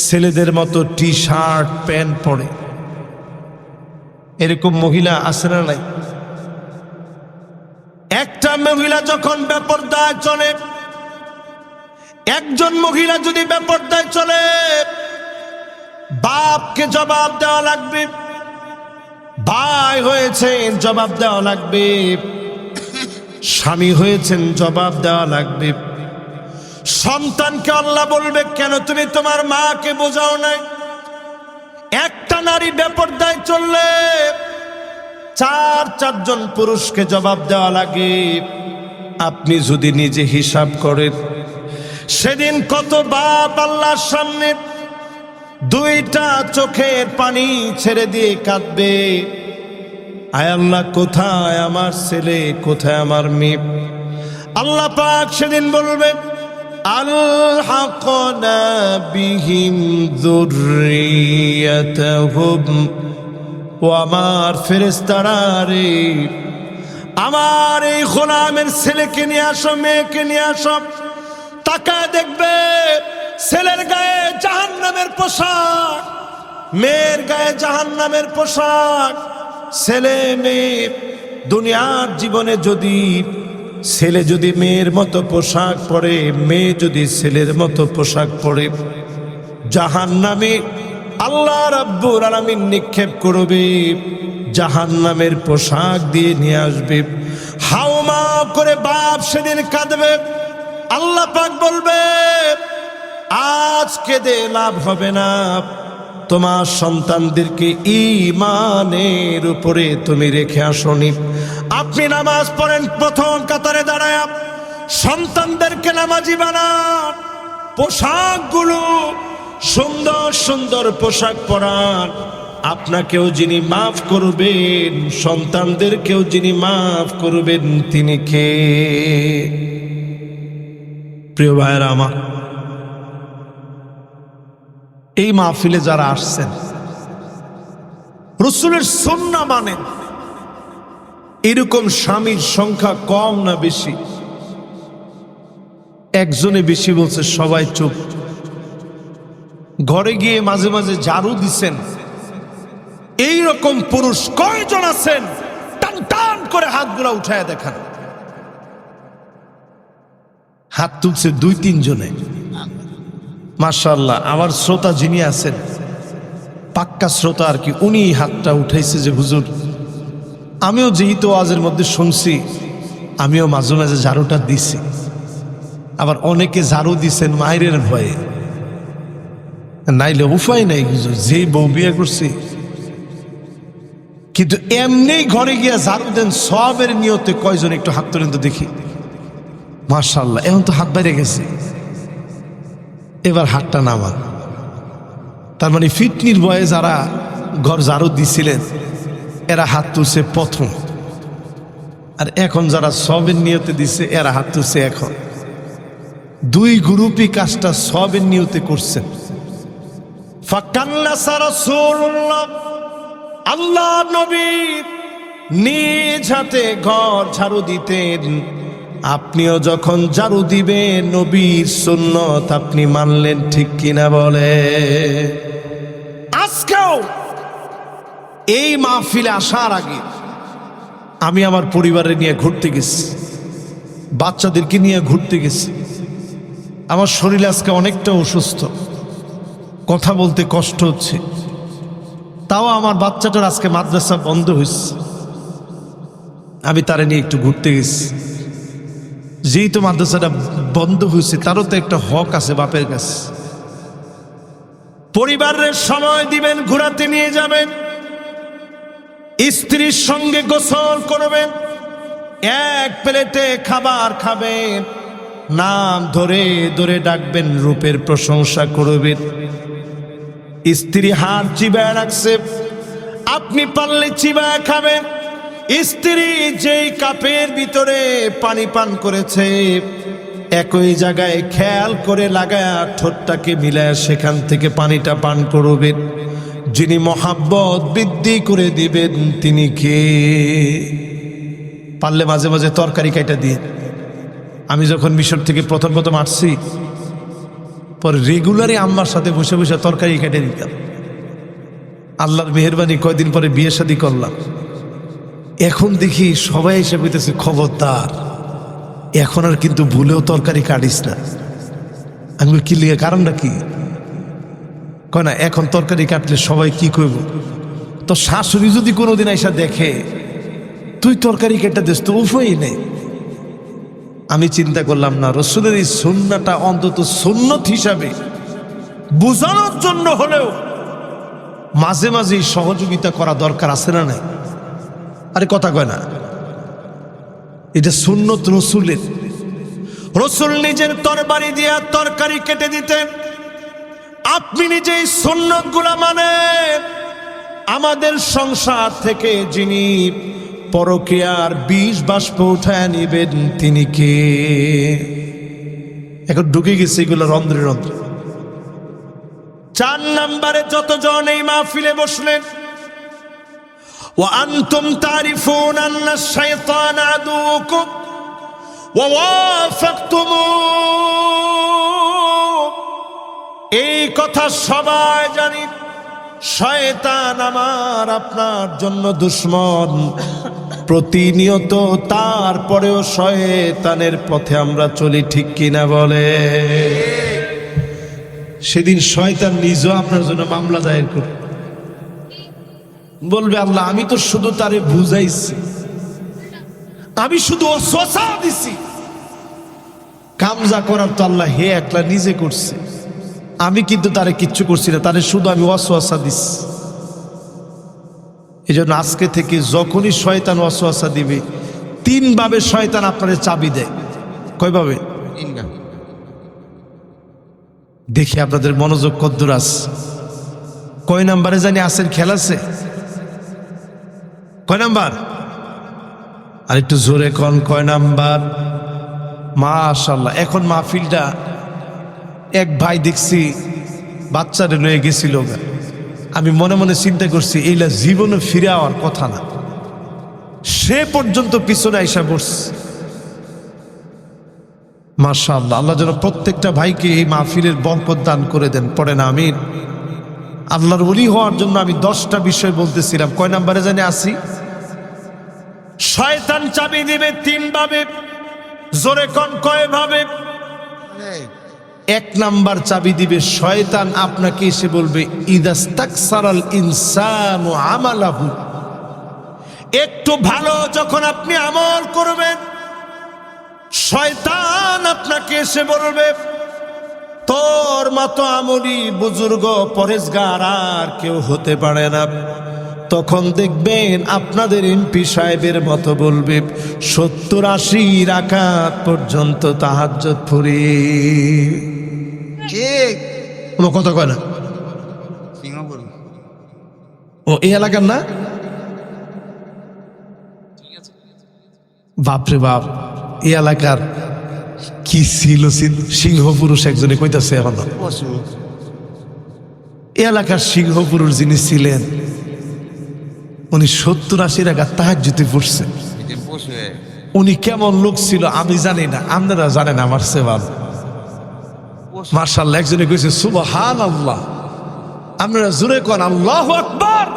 ছেলেদের মতো টি শার্ট প্যান্ট পরে। এরকম মহিলা আছে না নাই? একটা মহিলা যখন বেপরদায় চলে, একজন মহিলা যদি বেপরদায় চলে, বাপকে জবাব দেওয়া লাগবে, ভাই হয়েছেন জবাব দেওয়া লাগবে, স্বামী হয়েছেন জবাব দেওয়া লাগবে। সন্তানকে আল্লাহ বলবে কেন তুমি তোমার মাকে বোঝাও নাই? একটা নারী বেপরদায় চললে 4 পুরুষকে জবাব দেওয়া লাগে। আপনি যদি নিজে হিসাব করেন, সেদিন কত বাপ আল্লাহর সামনে 2টা চোখের পানি ছেড়ে দিয়ে কাঁদবে, আয় আল্লাহ কোথায় আমার ছেলে, কোথায় আমার মেয়ে? আল্লাহ পাক সেদিন বলবে আলহাকনা বিহিম যুররিয়াতাহুম, ও আমার ফেরেশতারা রে, আমার এই গোলামের ছেলেকে নিয়ে আসো, মেয়েকে নিয়ে আসো। তাকায় দেখবে ছেলের গায়ে জাহান্নামের পোশাক, মেয়ের গায়ে জাহান্নামের পোশাক। ছেলে মেয়ে দুনিয়ার জীবনে যদি ছেলে যদি মেয়ের মতো পোশাক পরে, মেয়ে যদি ছেলের মতো পোশাক পরে, জাহান্নামে আল্লাহ রাব্বুল আলামিন নিক্ষেপ করবে, জাহান্নামের পোশাক দিয়ে নিয়ে আসবে। হাওমা করে বাপ সেদিন কাঁদবে। আল্লাহ পাক বলবে আজ কেঁদে লাভ হবে না, তোমার সন্তানদেরকে ঈমানের উপরে তুমি রেখে আসনি। আপনি নামাজ পড়েন, প্রথম কাতারে দাঁড়ায় সন্তানদেরকে নামাজি বানান, পোশাকগুলো সুন্দর সুন্দর পোশাক পরান। আপনাকেও যিনি মাফ করবেন, সন্তানদেরকেও যিনি মাফ করবেন তিনি কে? প্রিয় ভাইয়েরা আমার, এই মাহফিলে যারা আসছেন রাসূলের সুন্নাহ মানেন, এরকম স্বামীর সংখ্যা কম না বেশি? একজনে বেশি বলছে, সবাই চুপ। ঘরে গিয়ে মাঝে মাঝে ঝাড়ু দিছেন, এই রকম পুরুষ কয়জন আছেন? টান টান করে হাতগুলা উঠায় দেখান। হাত তুলছে 2-3 জনে, মাশাআল্লাহ। আমার শ্রোতা যিনি আছেন, পাক্কা শ্রোতা আর কি, উনি হাতটা উঠাইছে যে হুজুর আমিও যেহেতু ওয়াজের মধ্যে শুনছি, আমিও মাঝে মাঝে ঝাড়ুটা দিছি। আবার অনেকে ঝাড়ু দিছেন মায়ের ভয়ে, নাইলে উপায় নাই হুজুর, যে বউ বিয়ে করছি কিন্তু এমনি ঘরে গিয়া ঝাড়ু দেন সবের নিয়তে কয়জন একটু হাত তোলেন তো দেখি। মাশাআল্লাহ, এখন তো হাত বাইরে গেছে, এবার হাতটা নামান। তার মানে ফিটনির বয়ে যারা ঘর ঝাড়ু দিছিলেন এরা হাত তুলছে প্রথম, আর এখন যারা সবের নিয়তে দিছে এরা হাত তুলছে এখন। দুই গ্রুপই কাজটা সবের নিয়তে করছেন। ফাকান্নাসা রাসূলুল্লাহ, আল্লাহ নবী নিজ হাতে ঘর ঝাড়ু দিতেন। আপনিও যখন ঝাড়ু দিবেন নবীর সুন্নত আপনি মানলেন, ঠিক কিনা বলে? আজকেও এই মাহফিলে আসার আগে আমি আমার পরিবারে নিয়ে ঘুরতে গেছি, বাচ্চাদেরকে নিয়ে ঘুরতে গেছি। আমার শরীর আজকে অনেকটা অসুস্থ, কথা বলতে কষ্ট হচ্ছে, তাও আমার বাচ্চাটার আজকে মাদ্রাসা বন্ধ হয়েছে, আমি তারে নিয়ে একটু ঘুরতে গেছি। যেহেতু মাদ্রাসাটা বন্ধ হয়েছে তারও তো একটা হক আছে বাপের কাছে। পরিবারের সময় দিবেন, ঘোরাতে নিয়ে যাবেন, স্ত্রীর সঙ্গে গোসল করবেন, এক প্লেটে খাবার খাবেন, নাম ধরে ধরে ডাকবেন, রূপের প্রশংসা করবেন। স্ত্রী হাত চিবায় রাখছে, আপনি পারলে চিবায় খাবেন। স্ত্রী যেই কাপের ভিতরে পানি পান করেছে একই জায়গায় খেয়াল করে লাগায় ঠোঁটটাকে মিলায় সেখান থেকে পানিটা পান করবেন। যিনি মহাব্বত বৃদ্ধি করে দিবেন তিনি কে? পারলে মাঝে মাঝে তরকারি কাইটা দিয়ে। আমি যখন মিশর থেকে প্রথম প্রথম আসছি, পরে রেগুলারই আম্মার সাথে বসে বসে তরকারি কেটে দিতাম। আল্লাহর মেহেরবানি কয়দিন পরে বিয়ে শাদী করলাম। এখন দেখি সবাই এসে বলতেছে খবরদার, এখন আর কিন্তু ভুলেও তরকারি কাটিস না। আমি বলি, কি লিগে, কারণটা কি? কয় না, এখন তরকারি কাটলে সবাই কি করব? তো শাশুড়ি যদি কোনোদিন এসে দেখে তুই তরকারি কেটে দিস তো উপায় নেই। আমি চিন্তা করলাম না, রসুলের এই সুন্নাটা অন্তত সুন্নত হিসাবে বোঝানোর জন্য হলেও মাঝে মাঝে সহযোগিতা করা দরকার আছে না নাই? আরে কথা কয় না, এটা সুন্নত রসুলের। রসুল নিজের তরবারি দিয়া তরকারি কেটে দিতেন। আপনি নিজেই সুন্নত গুলা মানেন। আমাদের সংসার থেকে যিনি পরকীয়ার বিষ বাষ্প উঠায় নিবেন তিনি কে? এখন ঢুকে গেছে এগুলো রন্ধ্রে রন্ধ্রে। 4 নম্বরে যতজন এই মাহফিলে বসলেন, ওয়া আনতুম তারিফুন আন্না শাইতান আদুকুম ওয়া ওয়াফাকতুমু, এই কথা সবাই জানি, শয়তান আমার আপনার জন্য দুশ্মন প্রতিনিয়ত। তারপরেও শয়তানের পথে আমরা চলি, ঠিক কিনা বলে? সেদিন শয়তান নিজেও আপনার জন্য মামলা দায়ের করবে, বলবে আল্লাহ আমি তো শুধু তারে বুঝাইছি, আমি শুধু ওয়াসওয়াসা দিছি, কামজা করার তো আল্লাহ হে একলা নিজে করছে, আমি কিন্তু তারে কিচ্ছু করছি না, তারে শুধু আমি ওয়াসওয়াসা দিছি। এই জন্য আজকে থেকে যখনই শয়তান ওয়াসওয়াসা দিবে 3 ভাবে শয়তান আপনার চাবি দেয়। কয়ভাবে? দেখি আপনাদের মনোযোগ কদ্দুর আছে। কয় নাম্বারে জানি আসেন, খেয়াল আছে? কয় নাম্বার? আর একটু জোরে কন, কয় নাম্বার? মাশাআল্লাহ। এখন মাহফিলটা এক ভাই দেখছি বাচ্চারে লয়ে গেছিল, আমি মনে মনে চিন্তা করছি এইলা জীবনে ফিরে আওয়ার কথা না, সে পর্যন্ত পিছনে আইসা বসছে। মাশাআল্লাহ, আল্লাহ যেন প্রত্যেকটা ভাইকে এই মাহফিলের বরকত দান করে দেন। পড়েন আমিন। আল্লাহর ওলি হওয়ার জন্য আমি 10টা বিষয় বলতেছিলাম। কয় নাম্বারে জানি আসি? শয়তান চাবি দিবে 3 ভাবে। জোরে কোন কয় ভাবে? 1 নাম্বার চাবি দিবে শয়তান আপনাকে এসে বলবে ইদাস্তাকসারাল ইনসানু আমালাহু, একটু ভালো যখন আপনি আমল করবেন শয়তান আপনাকে এসে বলবে তোর মতো আমলি বুজুর্গ পরেজগার আর কেউ হতে পারে না, তখন দেখবেন আপনাদের এমপি সাহেবের মতো বলবে 70-80 রাকাত পর্যন্ত তাহাজ্জুদ পড়ি। ঠিক কোনো কথা কয় না। সিঙ্গাপুর ও এই এলাকার না? বাপরে বাপ, এই এলাকার কি ছিল সিংহ পুরুষ একজনে কইতাছে এখন। পশু এই এলাকার সিংহ পুরুষ যিনি ছিলেন উনি 70-80 রাকাত তাহাজ্জুদে পড়ছে। এটা পশু উনি কেমন লোক ছিল আমি জানি না, আপনারা জানেন আমার চেয়ে ভালো। মাশাআল্লাহ, একজনে কইছে সুবহানাল্লাহ, আপনারা জোরে কোন আল্লাহু আকবার।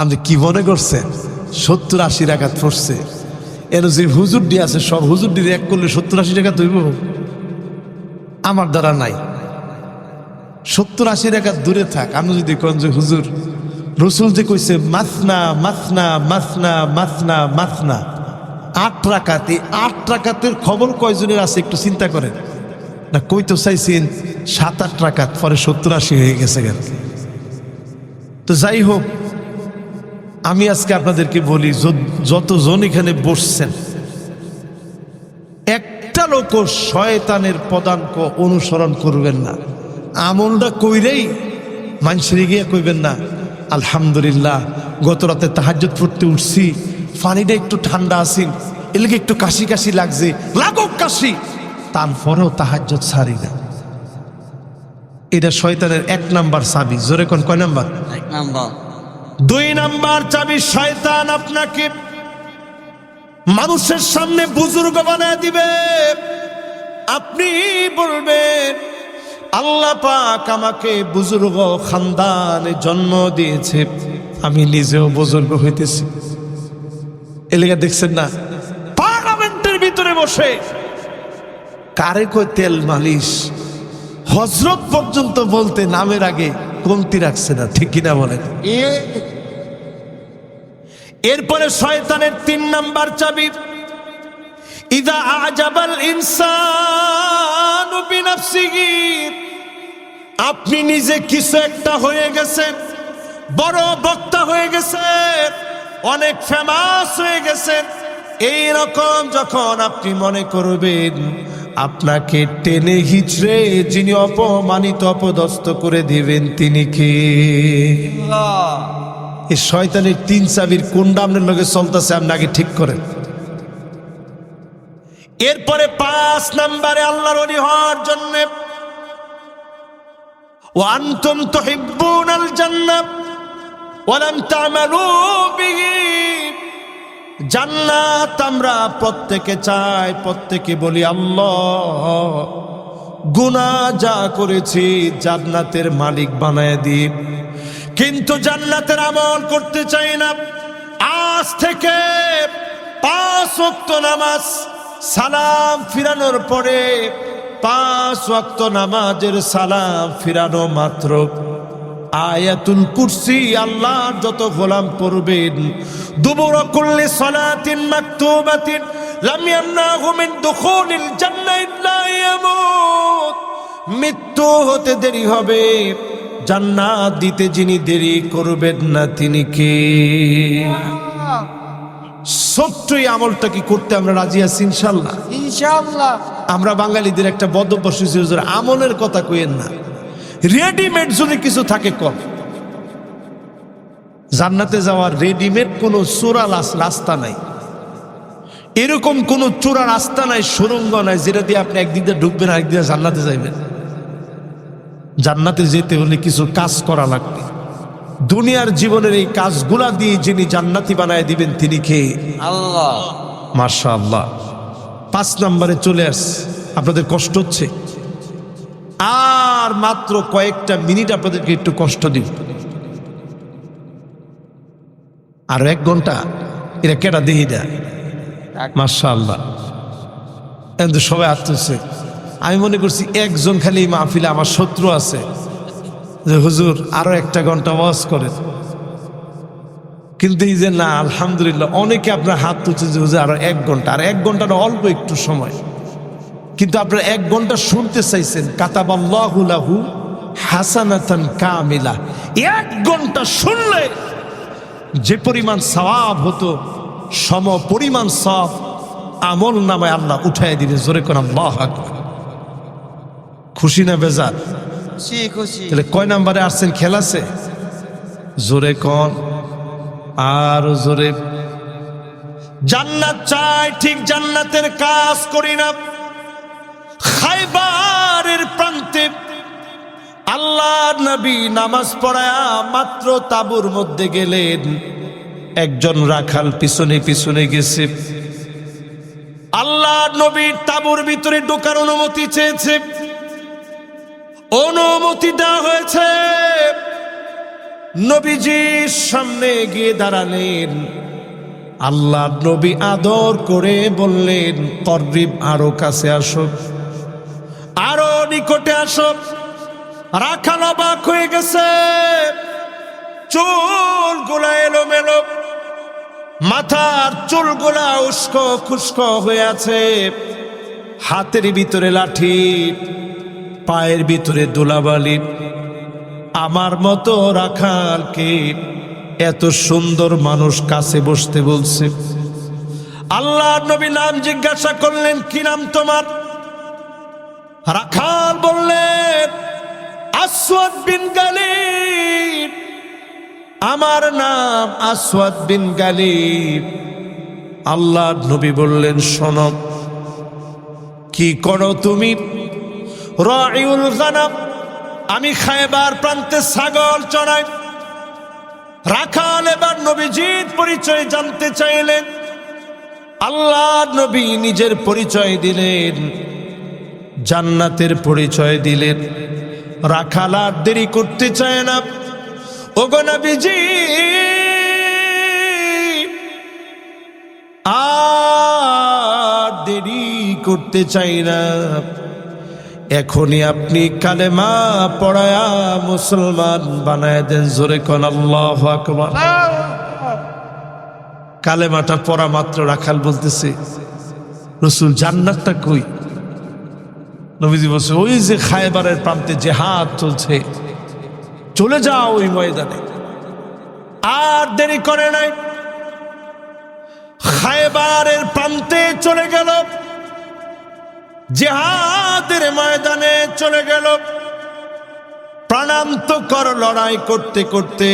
আপনি কি মনে করছেন 70-80 রাকাত পড়ছে? এর যে হুজুরডি আছে সব হুজুরডির এক করলে 70-80 রাকাত হইব? আমার দ্বারা নাই। 70-80 রাকাত দূরে থাক, আমি যদি কোন যে হুজুর রসুল যে কইছে মাসনা মাসনা মাসনা মাসনা মাসনা 8 রাকাত, এই 8 রাকাতের খবর কয়জনের আছে একটু চিন্তা করেন না। কই তো চাইছেন 7-8 রাকাত, পরে 70-80 হয়ে গেছে গেল। তো যাই হোক, আমি আজকে আপনাদেরকে বলি, যতজন এখানে বসছেন একটা লোক শয়তানের পদাঙ্ক অনুসরণ করবেন না। আমলটা কইরেই মানুষের গিয়ে কইবেন না আলহামদুলিল্লাহ গত রাতে তাহাজ্জুদ পড়তে উঠছি, পানিটা একটু ঠান্ডা আসিল, এলাকে একটু কাশি কাশি লাগছে, লাগুক কাশি, তারপরেও তাহাজ্জুদ ছাড়ি না। এটা শয়তানের 1 নাম্বার চাবি। জোরে কোন কয় নাম্বার? 1 নাম্বার। 2 নাম্বার চাবি, শয়তান আপনাকে মানুষের সামনে বুজুর্গ বানায় দিবে। আপনি বলবেন আল্লাহ পাক আমাকে বুজুর্গ খানদানে জন্ম দিয়েছে, আমি নিজেও বুজুর্গ হইতেছি। এলাকা দেখছেন না পার্লামেন্টের ভিতরে বসে কারে কই তেল মালিশ, হজরত পর্যন্ত বলতে নামের আগে কমতি রাখছে না, ঠিক কিনা বলেন? এরপরে শয়তানের 3 নাম্বার চাবি, ইদা আজাবাল ইনসানু বিনাফসিহি, আপনি নিজে কিছু একটা হয়ে গেছেন, বড় বক্তা হয়ে গেছেন, অনেক ফেমাস হয়ে গেছেন, এই রকম যখন আপনি মনে করবেন, আপনাকে টেনে হিচড়ে যিনি অপমানিত অপদস্থ করে দিবেন তিনি কে? এই শয়তানের 3 চাবির কোনটা আপনার লগে চলতেছে আপনি আগে ঠিক করেন। এরপরে 5 নম্বরে আল্লাহর ওলি হওয়ার জন্য, ওয়া আনতুম তুহিব্বুনাল জান্নাহ ওয়া লাম তা'মালু বিহি, জান্নাত আমরা প্রত্যেকে চাই, প্রত্যেকে বলি আল্লাহ গুনাহ যা করেছি জান্নাতের মালিক বানায় দিই, কিন্তু জান্নাতের আমল করতে চাই না। আজ থেকে 5 ওয়াক্ত নামাজ সালাম ফিরানোর পরে 5 ওয়াক্ত নামাজের সালাম ফিরানো মাত্র আয়াতুল কুরসি আল্লাহর যত গোলাম পড়বেন, দুবুরা কুল্লি সালাতিন মাকতুবাতিন লাম ইয়ামনাহু মিন দুখুলিল জান্নাহ ইল্লা ইয়ামুত, মৃত্যু হতে দেরি হবে, জান্নাত দিতে যিনি দেরি করবেন না তিনি কে? ছোট্টই আমলটা কি করতে আমরা রাজি আছি ইনশাআল্লাহ? ইনশাআল্লাহ। আমরা বাঙালিদের একটা বদভ্যাস হয়েছে, আমলের কথা কইেন না, রেডিমেড যদি কিছু থাকে কম। জান্নাতে যাওয়ার রেডিমেড কোনো চোরা রাস্তা নাই, এরকম কোনো চোরা রাস্তা নাই, সুড়ঙ্গ নাই যেটা দিয়ে আপনি একদিক দিয়ে ঢুকবেন আরেক দিয়ে জান্নাতে যাইবেন। জান্নাতে যেতে হলে কিছু কাজ করা লাগবে। দুনিয়ার জীবনের এই কাজগুলা দিয়ে যিনি জান্নাতি বানায় দিবেন তিনি কে? আল্লাহ। মাশাআল্লাহ। 5 নম্বরে চলে আস, আপনাদের কষ্ট হচ্ছে, আর মাত্র কয়েকটা মিনিট আপনাদেরকে একটু কষ্ট দিন। আর 1 ঘন্টা এরা কেটা দেই না। মাশাআল্লাহ, কিন্তু সবাই আসতেছে। আমি মনে করছি একজন খালি মাহফিলে আমার শত্রু আছে যে হুজুর আরো 1 ঘন্টা ওয়াজ করেন, কিন্তু এই যে না, আলহামদুলিল্লাহ অনেকে আপনার হাত তুলছে যে হুজুর আরো 1 ঘন্টা, আর 1 ঘন্টার অল্প একটু সময়, কিন্তু আপনারা 1 ঘন্টা শুনতে চাইছেন। কাতাবাল্লাহু লাহু হাসানাতান কামিলা। 1 ঘন্টা শুনলে যে পরিমাণ সওয়াব হতো সম পরিমাণ সওয়াব আমল নামায় আল্লাহ উঠায় দিলে। জোরে কোন আল্লাহু আকবার। খুশি না বেজার? খুশি খুশি। তাহলে কয় নাম্বারে আসছেন? খেলাছে? জোরে কোন, আর জোরে। জান্নাত চাই, ঠিক জান্নাতের কাজ করি না। খায়বারের প্রান্তে আল্লাহর নবী নামাজ পড়ায়া মাত্র তাঁবুর মধ্যে গেলেন, একজন রাখাল পিছনে পিছনে গেছে। আল্লাহর নবীর তাঁবুর ভিতরে ঢোকার অনুমতি চেয়েছে, অনুমতি দেওয়া হয়েছে। নবীজির সামনে গিয়ে দাঁড়ালেন। আল্লাহর নবী আদর করে বললেন, করিব, আরো কাছে আসো, আরো নিকটে আসো। রাখাল অবাক হয়ে গেছে, চুলগুলা এলোমেলো, মাথার চুলগুলা উস্কো খুস্কো হয়ে আছে, হাতের ভিতরে লাঠি, পায়ের ভিতরে ধুলাবালি। আমার মতো রাখালকে এত সুন্দর মানুষ কাছে বসতে বলছে। আল্লাহর নবী নাম জিজ্ঞাসা করলেন, কি নাম তোমার? রাখাল বললেন, আসওয়াদ বিন গালিব। আমার নাম আসওয়াদ বিন গালিব। আল্লাহর নবী বললেন, শোনো, কি করো তুমি? রাইউল গানাম, আমি খায়বার প্রান্তে ছাগল চড়াই। রাখাল এবার নবীজির পরিচয় জানতে চাইলেন। আল্লাহর নবী নিজের পরিচয় দিলেন, জান্নাতের পরিচয় দিলেন। রাখাল আর দেরি করতে চায় না। ওগো নবীজি, আর দেরি করতে চাই না, এখনই আপনি কালেমা পড়ায়া মুসলমান বানায় দেন। জোরে কোন আল্লাহু আকবার। কালেমাটা পড়া মাত্র রাখাল বলতেছে, রাসূল জান্নাতটা কই? নবীজি বলছে, ওই যে খায়বারের প্রান্তে জিহাদ চলছে, চলে যাও ওই ময়দানে। আর দেরি করে নাই, খায়বারের প্রান্তে চলে গেল, জিহাদের ময়দানে চলে গেল। প্রাণান্তকর লড়াই করতে করতে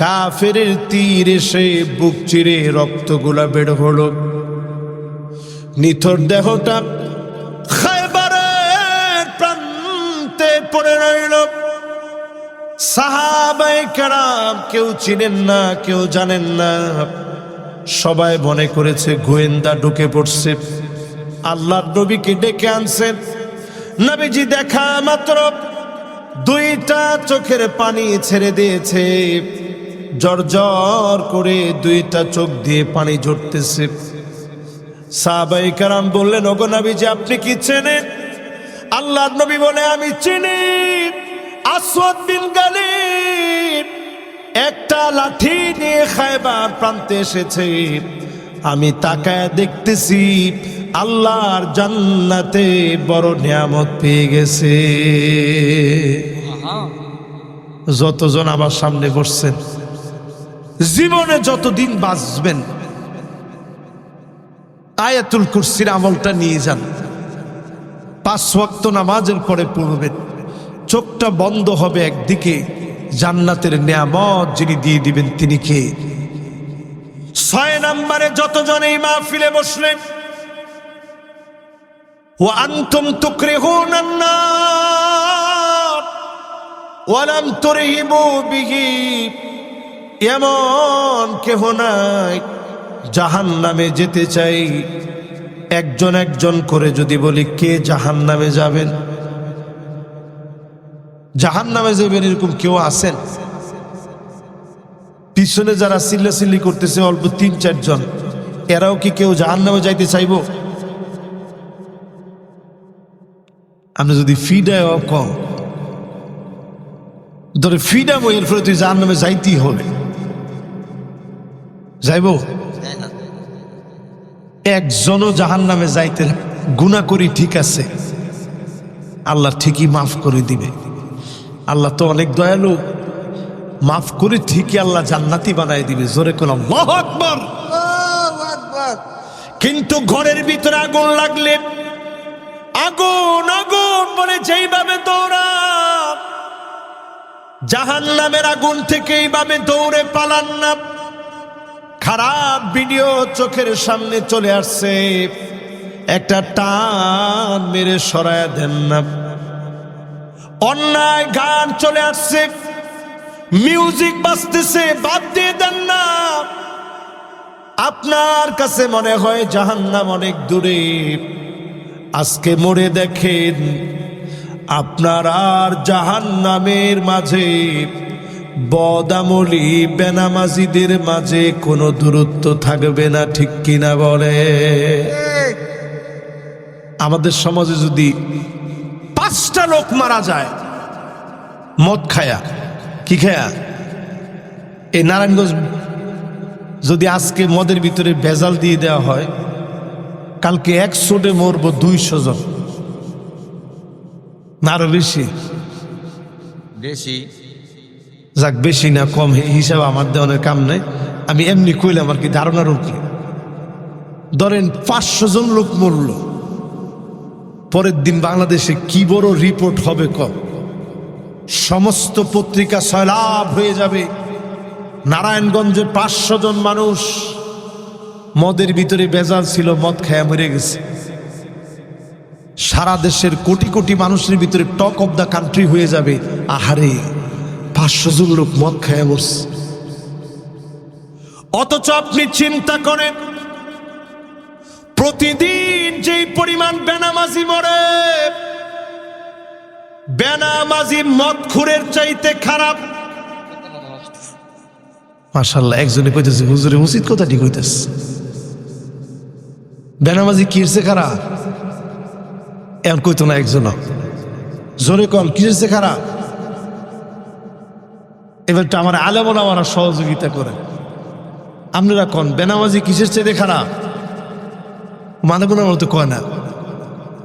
কাফেরের তীর এসে বুক চিরে রক্তগুলা বের হলো। নিথর দেহটা খায়বারের প্রান্তে পড়ে রইল। সাহাবায়ে কেরাম কেউ চিনেন না, কেউ জানেন না, সবাই মনে করেছে গোয়েন্দা ঢুকে পড়ছে। আল্লাহর নবীকে ডেকে আনছেন। নবীজি দেখা মাত্র 2টা চোখের পানি ছেড়ে দিয়েছে, জর্জর করে 2টা চোখ দিয়ে পানি ঝরতেছে। সাহাবায়ে কেরাম বললেন, ওগো নবীজি, আপনি কি চেনেন? আল্লাহর নবী বলে, আমি চিনি, আসওয়াদ বিন গালিব একটা লাঠি নিয়ে খায়বার প্রান্তে এসেছে। আমি তাকায় দেখতেছি আল্লাহর জান্নাতে বড় নিয়ামত পেয়ে গেছে। যতজন আমার সামনে বসছেন, জীবনে যতদিন বাঁচবেন আয়াতুল কুরসির আমলটা নিয়ে যান। 5 ওয়াক্ত নামাজের পরে পড়বেন, চোখটা বন্ধ হবে একদিকে, জান্নাতের নিয়ামত যিনি দিয়ে দিবেন তিনি কে? 6 নম্বরে যতজন এই মাহফিলে বসলেন, ওয়া আনতুম তুকরিহুনান নার ওয়া লাম তুরহিবু বিহি, এমন কেহ নাই জাহান্নামে যেতে চাই। একজন একজন করে যদি বলি, কে জাহান্নামে যাবেন? জাহান্নামে যাবেন এরকম কেউ আছেন? পিছনে যারা চিল্লাচিল্লি করতেছে অল্প 3-4 জন, এরাও কি কেউ জাহান্নামে যাইতে চাইব? আমরা যদি ফিডায় কম ধরে ফিডাম, এর ফলে তুই জাহান্নামে যাইতেই হবে, যাইব? একজনও জাহান্নামে যাইতে গুনাহ করি ঠিক আছে, আল্লাহ ঠিকই মাফ করে দিবে। আল্লাহ তো অনেক দয়ালু, মাফ করে ঠিকই আল্লাহ জান্নাতি বানায় দিবে। জোরে কোন আল্লাহু আকবার। আল্লাহু আকবার। কিন্তু ঘরের ভিতরে আগুন লাগলে আগুন আগুন বলে যেইভাবে দৌড়া, জাহান্নামের আগুন থেকে এইভাবে দৌড়ে পালান না। খারাপ ভিডিও চোখের সামনে চলে আসছে, একটা টান মেরে সরায়া দেন না। অন্যায় গান চলে আসছে, মিউজিক বাজতেছে, বাদ দিয়ে দেন না। আপনার কাছে মনে হয় জাহান্নাম অনেক দূরে, আজকে মরে দেখেন আপনার আর জাহান্নামের মাঝে বদামলি বেনামাজিদের মাঝে কোনো দূরত্ব থাকবে না, ঠিক কিনা বলে? আমাদের সমাজে যদি 5টা লোক মারা যায় মদ খায়া, কি খায়া, এই নারায়ণগঞ্জ যদি আজকে মদের ভিতরে ভেজাল দিয়ে দেওয়া হয়, কালকে 100 মরবো 200 জন, না আরো বেশি? বেশি। যাক, বেশি না কম হিসাবে আমার দেওয়ার কাম নাই, আমি এমনি কইলাম আর কি, ধারণার উপরে। ধরেন 500 জন লোক মরল, পরের দিন বাংলাদেশে কি বড় রিপোর্ট হবে কম, সমস্ত পত্রিকা সয়লাভ হয়ে যাবে। নারায়ণগঞ্জে 500 জন মানুষ মদের ভিতরে ভেজাল ছিল, মদ খায়া মরে গেছে। সারা দেশের কোটি কোটি মানুষের ভিতরে টক অব দ্য কান্ট্রি হয়ে যাবে, আহারে 500 জন লোক মদ খায়া মরছে। অথচ আপনি চিন্তা করেন, প্রতিদিন যেই পরিমাণ বেনামাজি মরে, বেনামাজি মদখুরের চাইতে খারাপ। মাশাআল্লাহ, একজনে কইতেছে হুজুরে উচিত কথাটি কইতেছে, বেনামাজি কিরছে খারাপ? এমন কইতো না একজন, জোরে কল কিরছে খারাপ? এবারটা আমার আলেমরা আমার সহযোগিতা করে, আপনারা কন বেনামাজি কিসের চাইতে খারাপ? মানে কোনো মতো কয় না,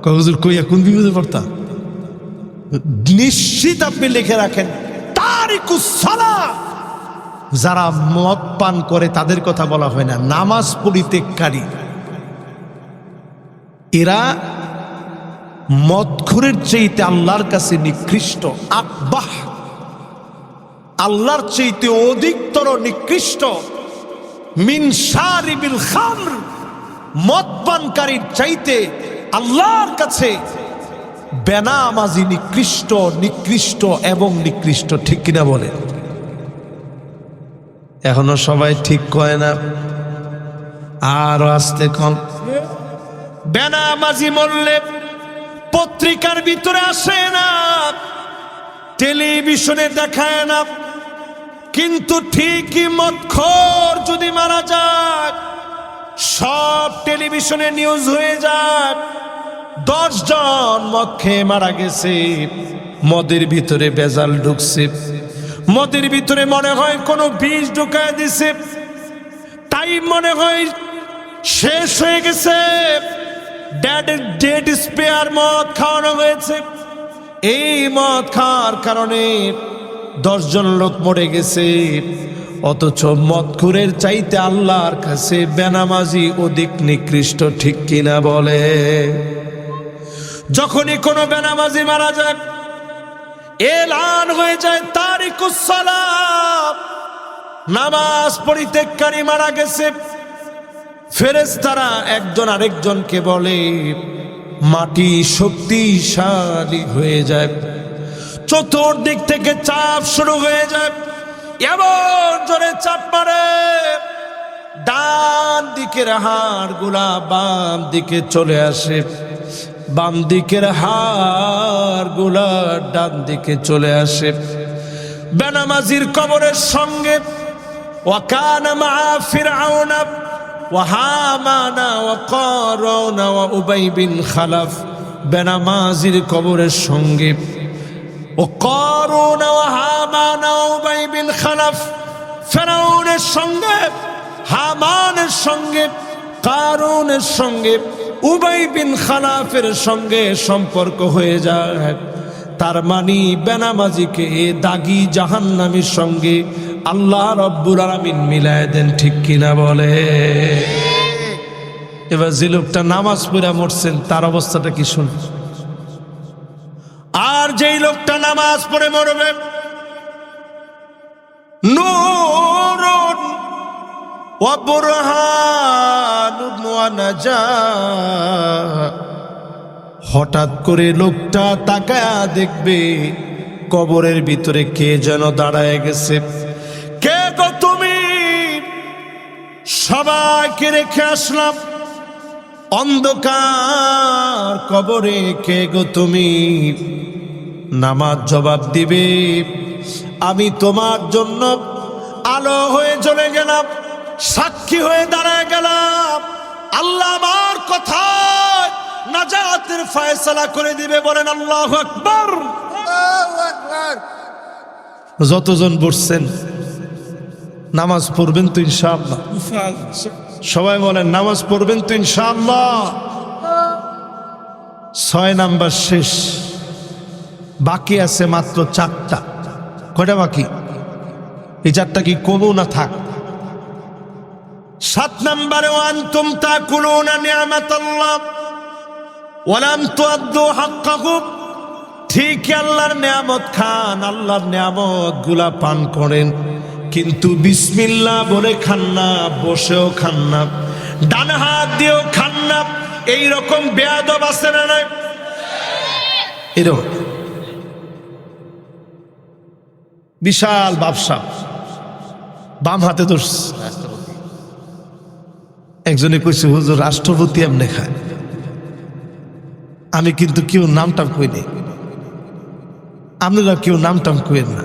কয় হুজুর কইয়া কোন বিপদে পড়তা? নিশ্চিত আপনি লিখে রাখেন, তারিকুস সালাহ, যারা মদ পান করে তাদের কথা বলা হয় না, নামাজ পরিত্যাগকারী, এরা মদখুরের চাইতে আল্লাহর কাছে নিকৃষ্ট। আকবাহ, আল্লাহর চাইতে অধিকতর নিকৃষ্ট। মিন শারিবিল খামর, মদ পানকারীর চাইতে আল্লাহর কাছে বেনামাজি নিকৃষ্ট, নিকৃষ্ট এবং নিকৃষ্ট, ঠিক কিনা বলে? এখনো সবাই ঠিক কয় না, আর আস্তে কম। বেনামাজি মরলে পত্রিকার ভিতরে আসে না, টেলিভিশনে দেখায় না, কিন্তু ঠিকই মদখোর যদি মারা যায়, সব টেলিভিশনে নিউজ হয়ে যায়, 10 জন মদ খেয়ে মারা গেছে, মদের ভিতরে ভেজাল ঢুকছে, মদের ভিতরে মনে হয় কোনো বিষ ঢুকায় দিছে, তাই মনে হয় শেষ হয়ে গেছে, ডেড স্পেয়ার মদ খাওয়ানো হয়েছে। এই মদ খাওয়ার কারণে 10 জন লোক মরে গেছে। অথচ মদখুরের চাইতে আল্লাহর কাছে বেনামাজি অধিক নিকৃষ্ট, ঠিক কিনা বলে? যখনই কোনো বেনামাজি মারা যায়, এলান হয়ে যায় তারিকুস সালাহ, নামাজ পরিত্যাগকারী মারা গেছে। ফেরেশতারা একজন আরেকজনকে বলে, মাটি শক্তিশালী হয়ে যায়, চতুর্দিক থেকে চাপ শুরু হয়ে যায়, এমন জোরে চাপ মারে, ডান দিকের হাড় গুলা বাম দিকে চলে আসে, বাম দিকের হাড় গুলা ডান দিকে চলে আসে। বেনামাজির কবরের সঙ্গে ওয়াকানা মা ফিরআউনা ওয়া হামানা ওয়া কারুনা ওয়া উবাই বিন খালাফ, বেনামাজির কবরের সঙ্গে ও কারুনা ওয়া হামানা ওয়া উবাই বিন খালাফ, ফিরআউনের সঙ্গে, হামানের সঙ্গে, কারুনের সঙ্গে উবাই বিন খালাফের সঙ্গে সম্পর্ক হয়ে যায়, তার মানে বেনামাজিকে দাগি জাহান্নামীর সঙ্গে আল্লাহ রব্বুল আলামিন মিলায় দেন, ঠিক কিনা বলে? এবার যে লোকটা নামাজ পড়ে মরছেন তার অবস্থাটা কি শুন। আর যেই লোকটা নামাজ পড়ে মরবে, নূরুন ওয়া বুরহানুন ওয়া নাজাহ, হঠাৎ করে লোকটা তাকায়া দেখবে কবরের ভিতরে কে যেন দাঁড়ায় গেছে। কে গো তুমি? সবাইকে রেখে আসলাম অন্ধকার কবরে, কে গো তুমি? নামাজ জবাব দিবে, আমি তোমার জন্য আলো হয়ে জ্বলে গেলাম, সাক্ষী হয়ে দাঁড়ায় গেলাম, আল্লাহ আমার কথায় নাজাতের ফয়সালা করে দিবে। বলেন আল্লাহু আকবার। আল্লাহু আকবার। যতজন বসছেন নামাজ পড়বেন তো ইনশাআল্লাহ? সবাই বলেন নামাজ পড়বেন তো ইনশাআল্লাহ? 6 নাম্বার শেষ, বাকি আছে মাত্র 4টা। কয়টা বাকি? এই 4টা কি করবো না থাক? 7 নম্বরে ওয়ান্তুম তাকুলুনা নি'মাতাল্লাহ ওয়া লাম তুআদ্দু হাক্কাহু, ঠিক আল্লাহর নিয়ামত খান, আল্লাহর নিয়ামত গুলা পান করেন, কিন্তু বিসমিল্লাহ বলে খান না, বসেও খান না, ডান হাত দিয়েও খান না। এইরকম বেয়াদব আছে না নাই? এরকম বিশাল ব্যবসা, বাম হাতে দোষ। রাষ্ট্রপতি। একজনে কইছে হুজুর রাষ্ট্রপতি এমনি খায়। আমি কিন্তু কেউ নামটাম কই নেই, আপনারা কেউ নামটাম কইেন না,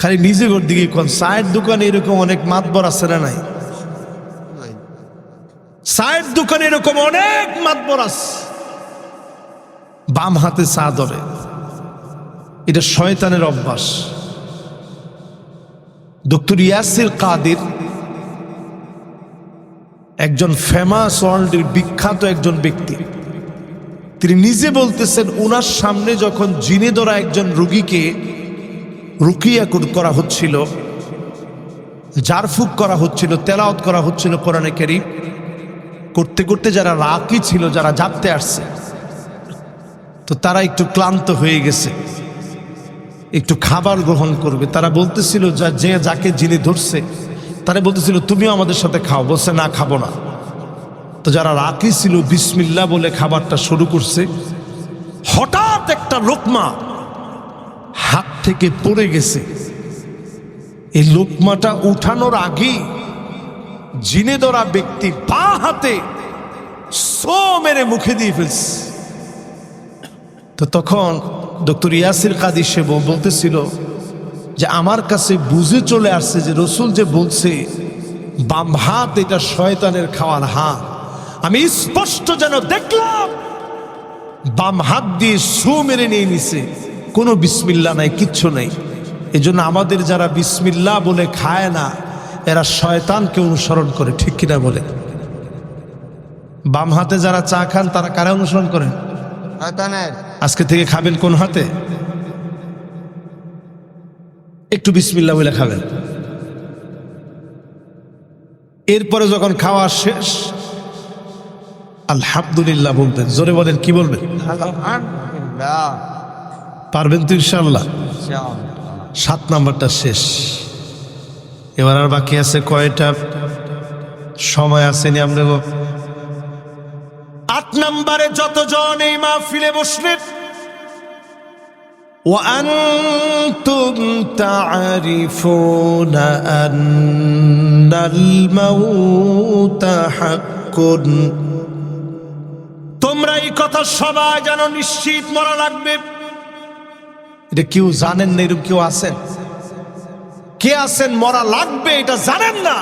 খালি নিজে ঘর দিকে কোন। চায়ের দোকানে এরকম অনেক মাতবর আছে না নাই? চায়ের দোকানে এরকম অনেক মাতবর আছে, বাম হাতে চা ধরে। এটা শয়তানের অভ্যাস। ডক্টর ইয়াসির কাদির একজন ফেমাস, ওয়ার্ল্ডের বিখ্যাত একজন ব্যক্তি, তিনি নিজে বলতেছেন ওনার সামনে যখন জিনে ধরা একজন রোগীকে রুকিয়া করা হচ্ছিল, জারফুক করা হচ্ছিল, তেলাওয়াত করা হচ্ছিল কোরআনে কারীম, করতে করতে যারা রাকি ছিল, যারা জাপতে আসছে, তো তারা একটু ক্লান্ত হয়ে গেছে, একটু খাবার গ্রহণ করবে। তারা বলতেছিল যে যাকে যিনি ধরছে তারা বলতেছিল তুমিও আমাদের সাথে খাও, বলছে না খাবো না। তো যারা রাকি ছিল বিসমিল্লাহ বলে খাবারটা শুরু করছে, হঠাৎ একটা লোকমা হাত থেকে পড়ে গেছে। এই লোকমাটা উঠানোর আগে জিনে ধরা ব্যক্তি বা হাতে সো মেরে মুখে দিয়ে ফেলছে। তো তখন ডক্টর ইয়াসির কাদির সে বলতেছিল যে আমার কাছে বুঝে চলে আসছে যে রসুল যে বলছে বাম হাত এটা শয়তানের খাওয়ার হাত, আমি স্পষ্ট যেন দেখলাম বাম হাত দিয়ে সু মেরে নিয়ে নিছে, কোনো বিসমিল্লাহ নাই, কিচ্ছু নেই। এই জন্য আমাদের যারা বিসমিল্লাহ বলে খায় না, এরা শয়তানকে অনুসরণ করে, ঠিক কিনা বলে? বাম হাতে যারা চা খান তারা কারা অনুসরণ করেন? শয়তানের। আজকে থেকে খাবেন কোন হাতে? একটু বিসমিল্লাহ বলে খাবেন। এরপরে যখন খাওয়া শেষ আলহামদুলিল্লাহ বলবেন। জোরে বলেন, কি বলবেন? আলহামদুলিল্লাহ। পারবেন তো ইনশাআল্লাহ? 7 নাম্বারটা শেষ। এবার আর বাকি আছে কয়টা? সময় আসেনি আমরা। 8 নম্বরে যতজন এই মাহফিলে বসলেন, وأنتم تعرفون أن الموت حق, তোমরা এই কথা সবাই জানো নিশ্চিত মরা লাগবে। এটা কেউ জানেন না? এরকম কেউ আছেন? কে আছেন মরা লাগবে এটা জানেন না?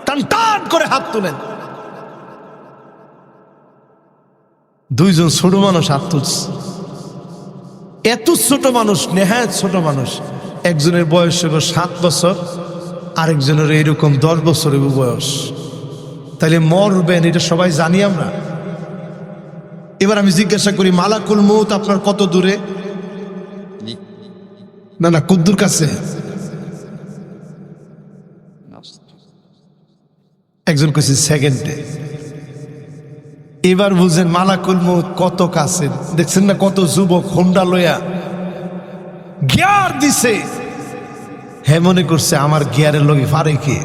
টান টান করে হাত তুলেন। 2 জন ছোট মানুষ হাত তুলছে। এত ছোট মানুষ, নেহায়েত ছোট মানুষ। একজনের বয়স হবে 7 বছর, আরেকজনের এরকম 10 বছরের বয়স। তাহলে মরবেন এটা সবাই জানি আমরা। এবার আমি জিজ্ঞাসা করি, মালাকুল মউত আপনার কত দূরে? না না, কুদ্দুর কাছে। একজন কইছে সেকেন্ডে। এবার বুঝেন মালাকুল মউত কত কাছে। দেখছেন না কত যুবক হোন্ডা লইয়া গিয়ার দিছে, হে মনে করছে আমার গিয়ারের লগে ফারে কে।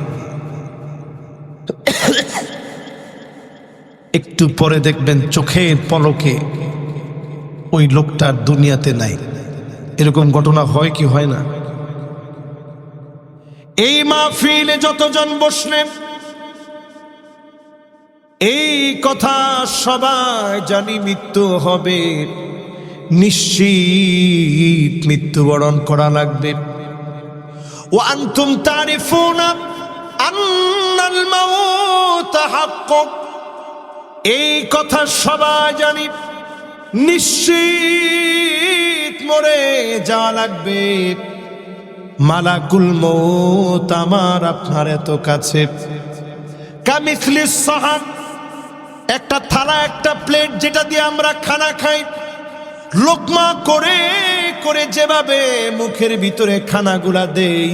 একটু পরে দেখবেন চোখের পলকে ওই লোকটার দুনিয়াতে নাই। এরকম ঘটনা হয় কি হয় না? এই মাহফিলে যতজন বসলেন এই কথা সবাই জানি, মৃত্যু হবে, নিশ্চিত মৃত্যুবরণ করা লাগবে। ওয়া আনতুম তারিফুনা আন্নাল মাউত হাক্ক, এই কথা সবাই জানি, নিশ্চিত মরে যাওয়া লাগবে। মালাকুল মউত আমার আপনার এত কাছে। কামিসলিস সাহান, একটা থালা একটা প্লেট যেটা দিয়ে আমরা খানা খাই, লোকমা করে করে যেভাবে মুখের ভিতরে খানাগুলা দেই,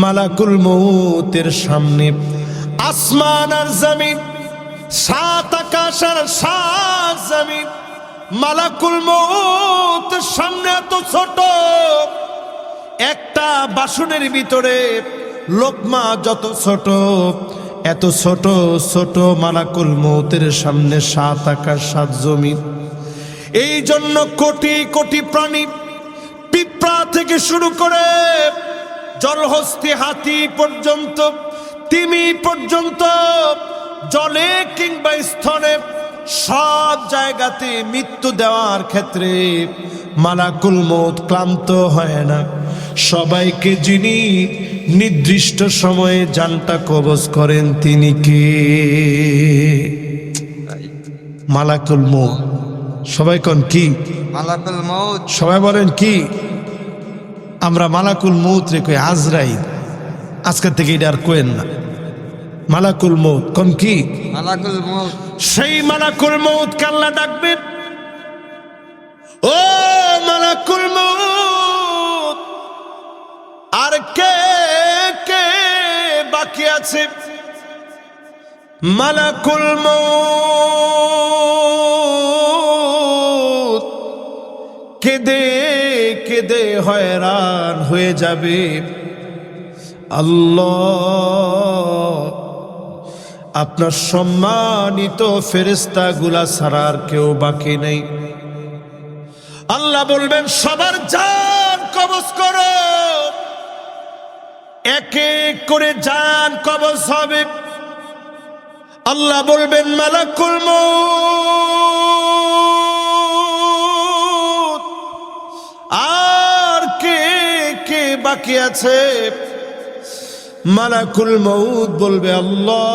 মালাকুল মউতের সামনে আসমান আর জমিন, সাত আকাশ আর সাত জমিন, মালাকুল মউতের সামনে এত ছোট একটা বাসনের ভিতরে লোকমা যত ছোট, এত ছোট ছোট মালাকুল মউতের সামনে সাত আকাশ সাত জমিন। এই জন্য কোটি কোটি প্রাণী, পিঁপড়া থেকে শুরু করে জলহস্তি হাতি পর্যন্ত, তিমি পর্যন্ত, জলে কিংবা স্থলে সব জায়গাতে মৃত্যু দেওয়ার ক্ষেত্রে মালাকুল মউত ক্লান্ত হয় না। সবাইকে যিনি নির্দিষ্ট সময়ে জানটা কবজ করেন তিনি কে? মালাকুল মউত। সবাই কোন কি? মালাকুল মউত। সবাই বলেন কি? আমরা মালাকুল মউত রে কই আজরাইল। আজকের থেকে এটা আর কোয়েন না, মালাকুল মউত। কোন কি? মালাকুল মউত। সেই মালাকুল মউত কে আল্লাহ ডাকবেন, ও মালাকুল মউত, আর কে কে বাকি আছে? মালাকুল মউত কেঁদে কেঁদে হয়রান হয়ে যাবে। আল্লাহ, আপনার সম্মানিত ফেরেশতাগুলা ছাড়ার কেউ বাকি নেই। আল্লাহ বলবেন সবার জান কবজ করো। এক এক করে জান কবজ হবে। আল্লাহ বলবেন মালাকুল মউত, আর কে কে বাকি আছে? মালাকুল মউত বলবে আল্লাহ,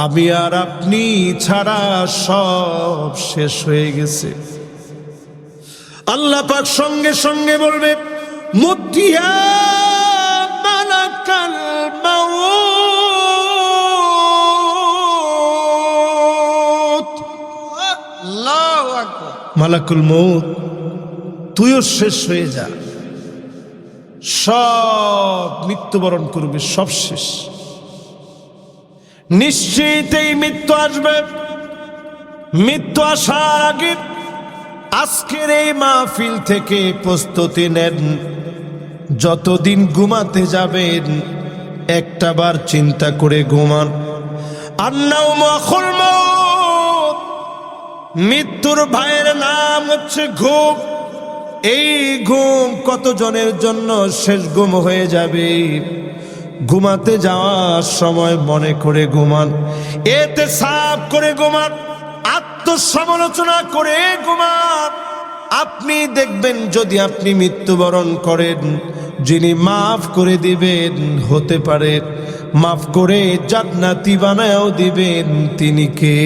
আমি আর আপনি ছাড়া সব শেষ হয়ে গেছে। আল্লাহ পাক সঙ্গে সঙ্গে বলবে মুতিয়া মালাকাল মউত। আল্লাহু আকবার। মালাকুল মউত তুইও শেষ হয়ে যা, সব মৃত্যুবরণ করবে, সব শেষ। নিশ্চিত এই মৃত্যু আসবে। মৃত্যু আসার আগে আজকের এই মাহফিল থেকে প্রস্তুতি নেন। যতদিন ঘুমাতে যাবেন একটা বার চিন্তা করে ঘুমান। আন্নাউমু আখুল মউত, মৃত্যুর ভাইয়ের নাম হচ্ছে ঘুম। এই ঘুম কতজনের জন্য শেষ ঘুম হয়ে যাবে? ঘুমাতে যাওয়ার সময় মনে করে ঘুমান, এতে সাফ করে ঘুমান, আত্মসমালোচনা করে ঘুমান। আপনি দেখবেন যদি আপনি মৃত্যুবরণ করেন, যিনি মাফ করে দিবেন, হতে পারে মাফ করে জান্নাতি বানায়ও দিবেন, তিনি কে?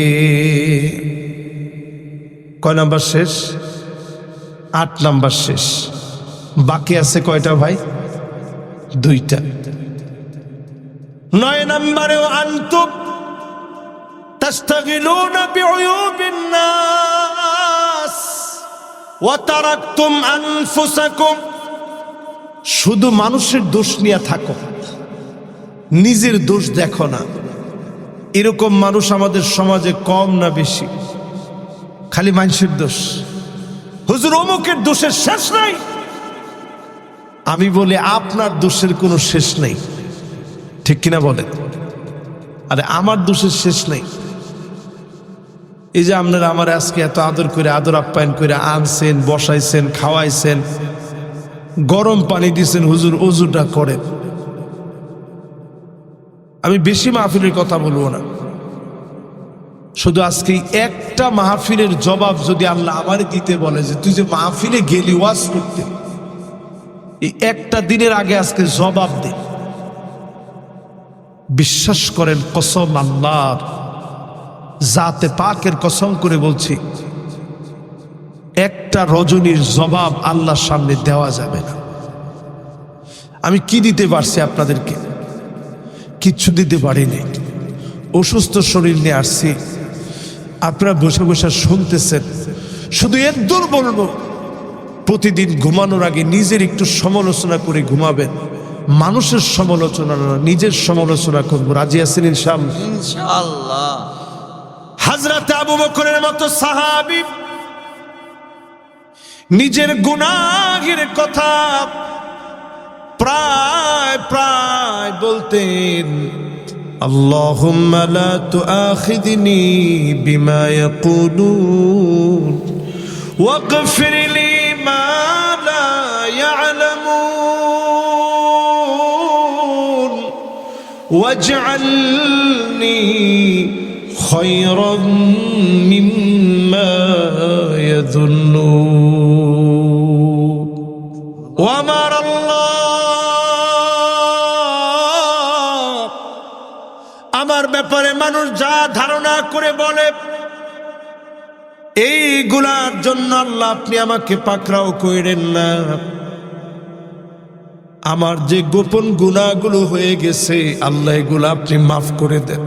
কয় নাম্বার শেষ? 8 নাম্বার শেষ। বাকি আছে কয়টা ভাই? 2টা। 9 নাম্বারেও আনতুম তাস্তাগিলুনা বিউয়ুবিন নাস ওয়া তারাকতুম আনফুসাকুম। শুধু মানুষের দোষ নিয়ে থাকো, নিজের দোষ দেখো না। এরকম মানুষ আমাদের সমাজে কম না বেশি? খালি মানুষের দোষ। হুজুর অমুকের দোষের শেষ নাই। আমি বলি আপনার দোষের কোনো শেষ নেই, ঠিক কিনা বলেন? আরে আমার দোষের শেষ নেই। এই যে আপনারা আমার আজকে এত আদর করে, আদর আপ্যায়ন করে আনছেন, বসাইছেন, খাওয়াইছেন, গরম পানি দিয়েছেন, হুজুর ওযুটা করেন। আমি বেশি মাহফিলের কথা বলবো না, শুধু আজকে একটা মাহফিলের জবাব যদি আল্লাহ আমার দিতে বলে যে তুই যে মাহফিলে গেলি ওয়াজ করতে, এই একটা দিনের আগে আজকে জবাব দে। বিশ্বাস করেন, কসম আল্লাহর, জাতে পাকের কসম করে বলছি, একটা রজনীর জবাব আল্লাহর সামনে দেওয়া যাবে না। আমি কি দিতে পারছি আপনাদেরকে? কিচ্ছু দিতে পারিনি। অসুস্থ শরীর নিয়ে আসছি, আপনারা বসে বসে শুনতেছেন। শুধু এদুর বলবো, প্রতিদিন ঘুমানোর আগে নিজের একটু সমালোচনা করে ঘুমাবেন। মানুষের সমালোচনা না, নিজের সমালোচনা করবো। রাজি আছেন ইনশাআল্লাহ? ইনশাআল্লাহ। হযরত আবু বকরের মতো সাহাবী নিজের গুনাহের কথা প্রায় প্রায় বলতেন, আল্লাহুম্মা লা তুআখিযনি বিমা ইয়াকুলুন ওয়াগফির লি মা লা ইয়ালামুন ওয়াজআলনি খায়রাম মিম্মা ইয়াযুন্নুন। ও আমার আল্লাহ, আমার ব্যাপারে মানুষ যা ধারণা করে বলে, এইগুলার জন্য আল্লাহ আপনি আমাকে পাকড়াও কইরেন না। আমার যে গোপন গুনাহগুলো হয়ে গেছে আল্লাহ এগুলো আপনি মাফ করে দেন।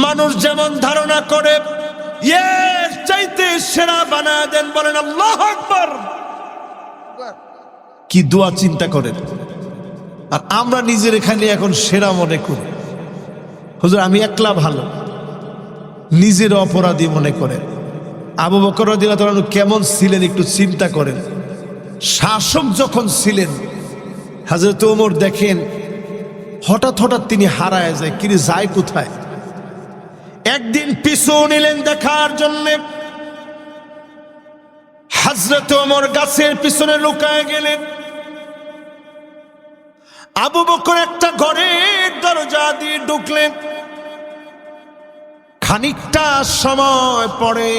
মানুষ যেমন ধারণা করে এর চাইতে সেরা বানায় দেন। বলেন আল্লাহু আকবার। কি দোয়া চিন্তা করেন। আর আমরা নিজের এখানে এখন সেরা মনে করি। হুজুর আমি একলা ভালো, নিজের অপরাধী মনে করেন। আবু বকর রাদিয়াল্লাহু আনহু কেমন ছিলেন একটু চিন্তা করেন। শাসক যখন ছিলেন, হযরত ওমর দেখেন হঠাৎ হঠাৎ তিনি হারায় যায়, কিরে যায় কোথায়। একদিন পিছু নিলেন দেখার জন্য। হযরত ওমর গাছের পিছনে লুকায় গেলেন। আবু বকর একটা ঘরের দরজা দিয়ে ঢুকলেন। খানিকটা সময় পরে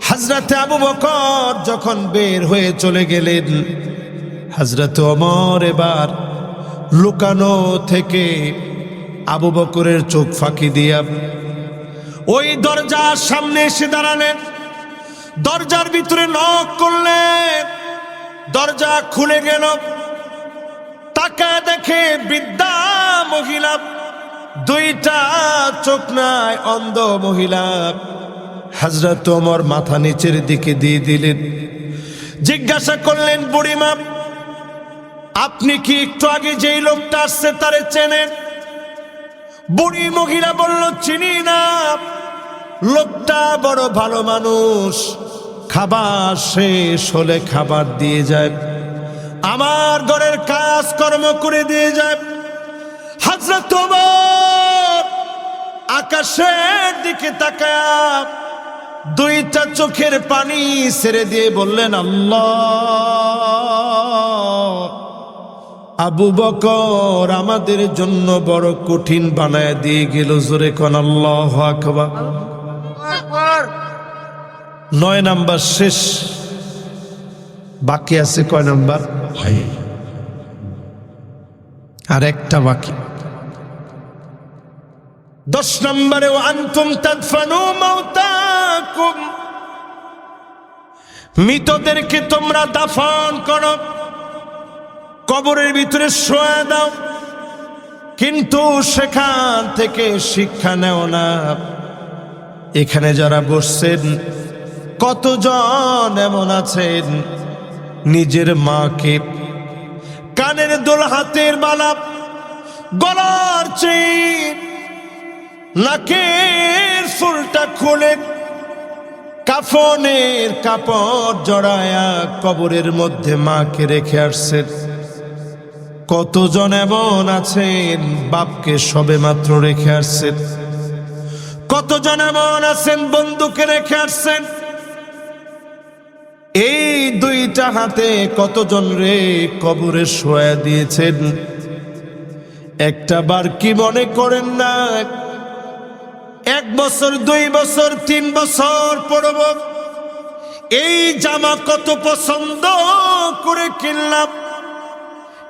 হযরত আবু বকর যখন বের হয়ে চলে গেলেন, হযরত ওমর এবার লুকানো থেকে আবু বকরের চোখ ফাঁকি দিয়া ওই দরজার সামনে এসে দাঁড়ালেন। দরজার ভিতরে নক করলেন, দরজা খুলে গেল। তাকায় দেখে বৃদ্ধা মহিলা, দুইটা চোখ নাই, অন্ধ মহিলা। হযরত ওমর মাথা নিচের দিকে দিয়ে দিলেন। জিজ্ঞাসা করলেন, বুড়িমা আপনি কি একটু আগে যেই লোকটা আসছে তারে চেনেন? বুড়ি মহিলা বলল, চিনি না। লোকটা বড় ভালো মানুষ, খাবার শেষ হলে খাবার দিয়ে যায়, আমার ঘরের কাজ কর্ম করে দিয়ে যায়। হযরত ওমর আকাশের দিকে তাকায় দুইটা চোখের পানি ছেড়ে দিয়ে বললেন, আল্লাহ, আবু বকর আমাদের জন্য বড় কঠিন বানায় দিয়ে গেল। জোরে কোন আল্লাহু আকবার। আকবার। 9 নাম্বার শেষ, বাকি আছে কয় নাম্বার? আর একটা বাকি। 10 নম্বরে আনতুম তাদফানু মাউতাকুম, মৃতদেরকে তোমরা দাফন করো, কবরের ভিতরে শোয়া দাও। কিন্তু সেখান থেকে শিক্ষা নেও না। এখানে যারা বসছেন কতজন এমন আছেন নিজের মাকে কানের দোল, হাতের বালা, গলার চেন, নাকের ফুলটা খুলে কাফনের কাপড় জড়ায়া কবরের মধ্যে মাকে রেখে আসছেন। কতজন এমন আছেন বাপকে সবে মাত্র রেখে আসছেন। কতজন এমন আছেন বন্ধুকে রেখে আসছেন। এই দুইটা হাতে কতজন রে কবরে শোয়া দিয়েছেন। একটা বার কি মনে করেন না 1 বছর 2 বছর 3 বছর পরব এই জামা কত পছন্দ করে কিনলাম,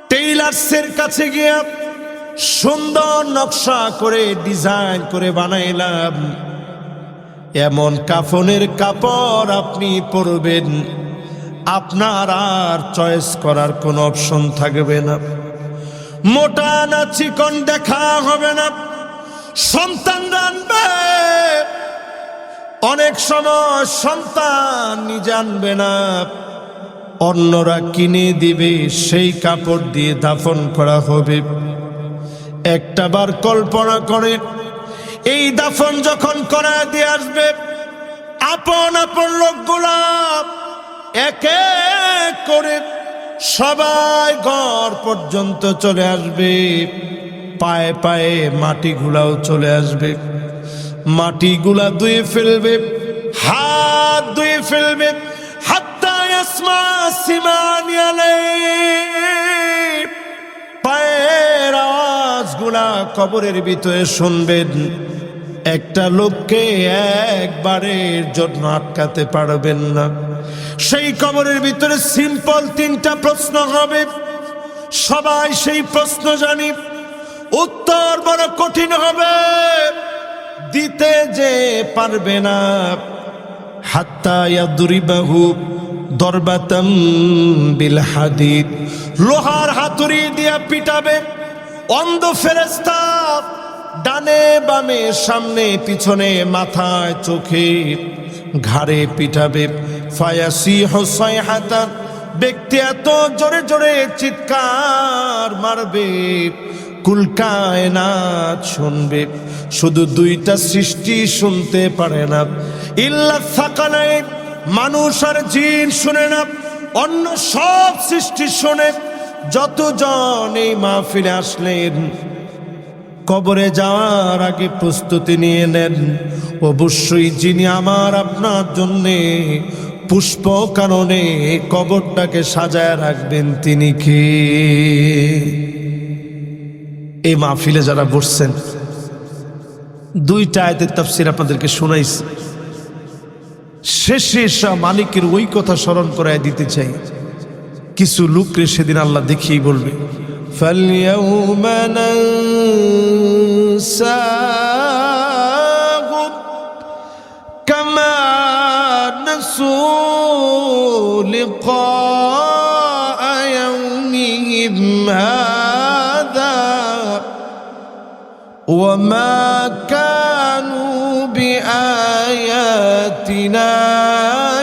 টেইলার্সের কাছে গিয়া সুন্দর নকশা করে ডিজাইন করে বানাইলাম। এমন কাফনের কাপড় আপনি পরবেন, আপনার আর চয়েস করার কোনো অপশন থাকবে না। মোটা না চিকন দেখা হবে না। সন্তান আনবে, অনেক সময় সন্তান নিজে আনবে না, অন্যরা কিনে দিবে, সেই কাপড় দিয়ে দাফন করা হবে। একটা বার কল্পনা করে এই দাফন যখন করা দিয়ে আসবে, আপন আপন লোকগুলা এক এক করে সবাই ঘর পর্যন্ত চলে আসবে। পায়ে পায়ে মাটিগুলাও চলে আসবে। মাটিগুলা ধুয়ে ফেলবে, হাত ধুয়ে ফেলবে। হাত্তা ইয়াসমা সিমানি আলাইহি, পায়ের আওয়াজগুলা কবরের ভিতরে শুনবেন। একটা লোককে একবারের জন্য আটকাতে পারবেন না। সেই কবরের ভিতরে সিম্পল 3টা প্রশ্ন হবে। সবাই সেই প্রশ্ন জানি, উত্তর বড় কঠিন হবে, দিতে যে পারবে না। হাত্তা ইয়াদরিবাহু দরবাতাম বিল হাদিদ, লোহার হাতুড়ি দিয়া পিটাবে। অন্ধ ফেরেশতা ডানে বামে সামনে পিছনে মাথায় চোখে ঘাড়ে পিটাবে। ফায়াসিহু সাইহাতান, ব্যক্তি এত জোরে জোরে চিৎকার মারবে কুল কায়নাত শুনবে। শুধু 2টা সৃষ্টি শুনতে পারে না, ইল্লা সাকালাইন, মানুষ আর জিন শুনে না, অন্য সব সৃষ্টি শোনে। যতজন এই মাহফিলে আসলেন কবরে যাওয়ার আগে প্রস্তুতি নিয়ে নেন। অবশ্যই যিনি আমার আপনার জন্যে পুষ্প কাননে কবরটাকে সাজায় রাখবেন তিনি কে? এই মাহফিলে যারা বসছেন 2টা আয়াতের তাফসীর আপনাদেরকে শোনাইছি। শেষে মালিকের ওই কথা স্মরণ করায় দিতে চাই। কিছু লোকরে সেদিন আল্লাহ দেখিয়ে বলবে, ফালইয়াউমা নানসাহুম কামা নাসু লিকা ইয়াউমিহিম হাযা ওয়া মা কানু বিআয়াতিনা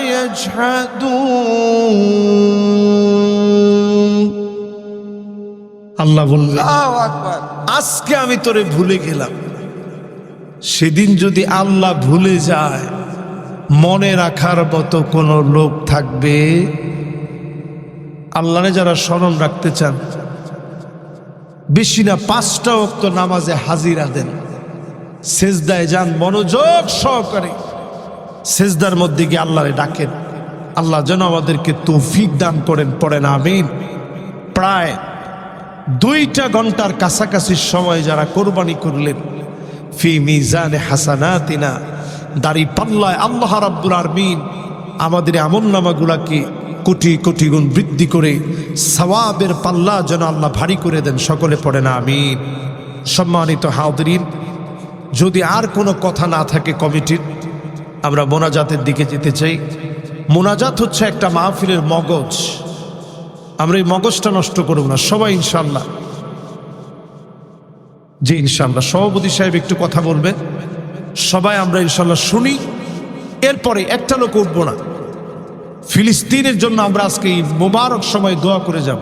ইয়াজহাদুন। আল্লাহ বললেন, আল্লাহু আকবার। আজকে আমি তোরে ভুলে গেলাম। সেদিন যদি আল্লাহ ভুলে যায়, মনে রাখার মতো কোনো লোক থাকবে? আল্লাহরে যারা স্মরণ রাখতে চান, বেশি না 5টা ওয়াক্ত নামাজে হাজিরা দেন, সেজদায় যান, মনোযোগ সহকারে সেজদার মধ্যে গিয়ে আল্লাহরে ডাকেন। আল্লাহ যেন আমাদেরকে তৌফিক দান করেন, পড়েন আমিন। প্রায় 2টা ঘন্টার কাছাকাছি সময় যারা কোরবানি করলেন, ফি মিজানে হাসানাতিনা, দাড়ি পাল্লায় আল্লাহ রাব্বুল আলামিন আমাদের আমলনামাগুলোকে কোটি কোটি গুণ বৃদ্ধি করে সওয়াবের পাল্লা যেন আল্লাহ ভারী করে দেন। সকলে পড়েন আমিন। সম্মানিত হাজিরিন, যদি আর কোনো কথা না থাকে কমিটির, আমরা মোনাজাতের দিকে যেতে চাই। মোনাজাত হচ্ছে একটা মাহফিলের মগজ। আমরা এই মগজটা নষ্ট করব না সবাই ইনশাআল্লাহ। জি ইনশাআল্লাহ সভাপতি সাহেব একটু কথা বলবেন, সবাই আমরা ইনশাআল্লাহ শুনি। এরপরে একটা লোক উঠবো না। ফিলিস্তিনের জন্য আমরা আজকে এই মোবারক সময় দোয়া করে যাব।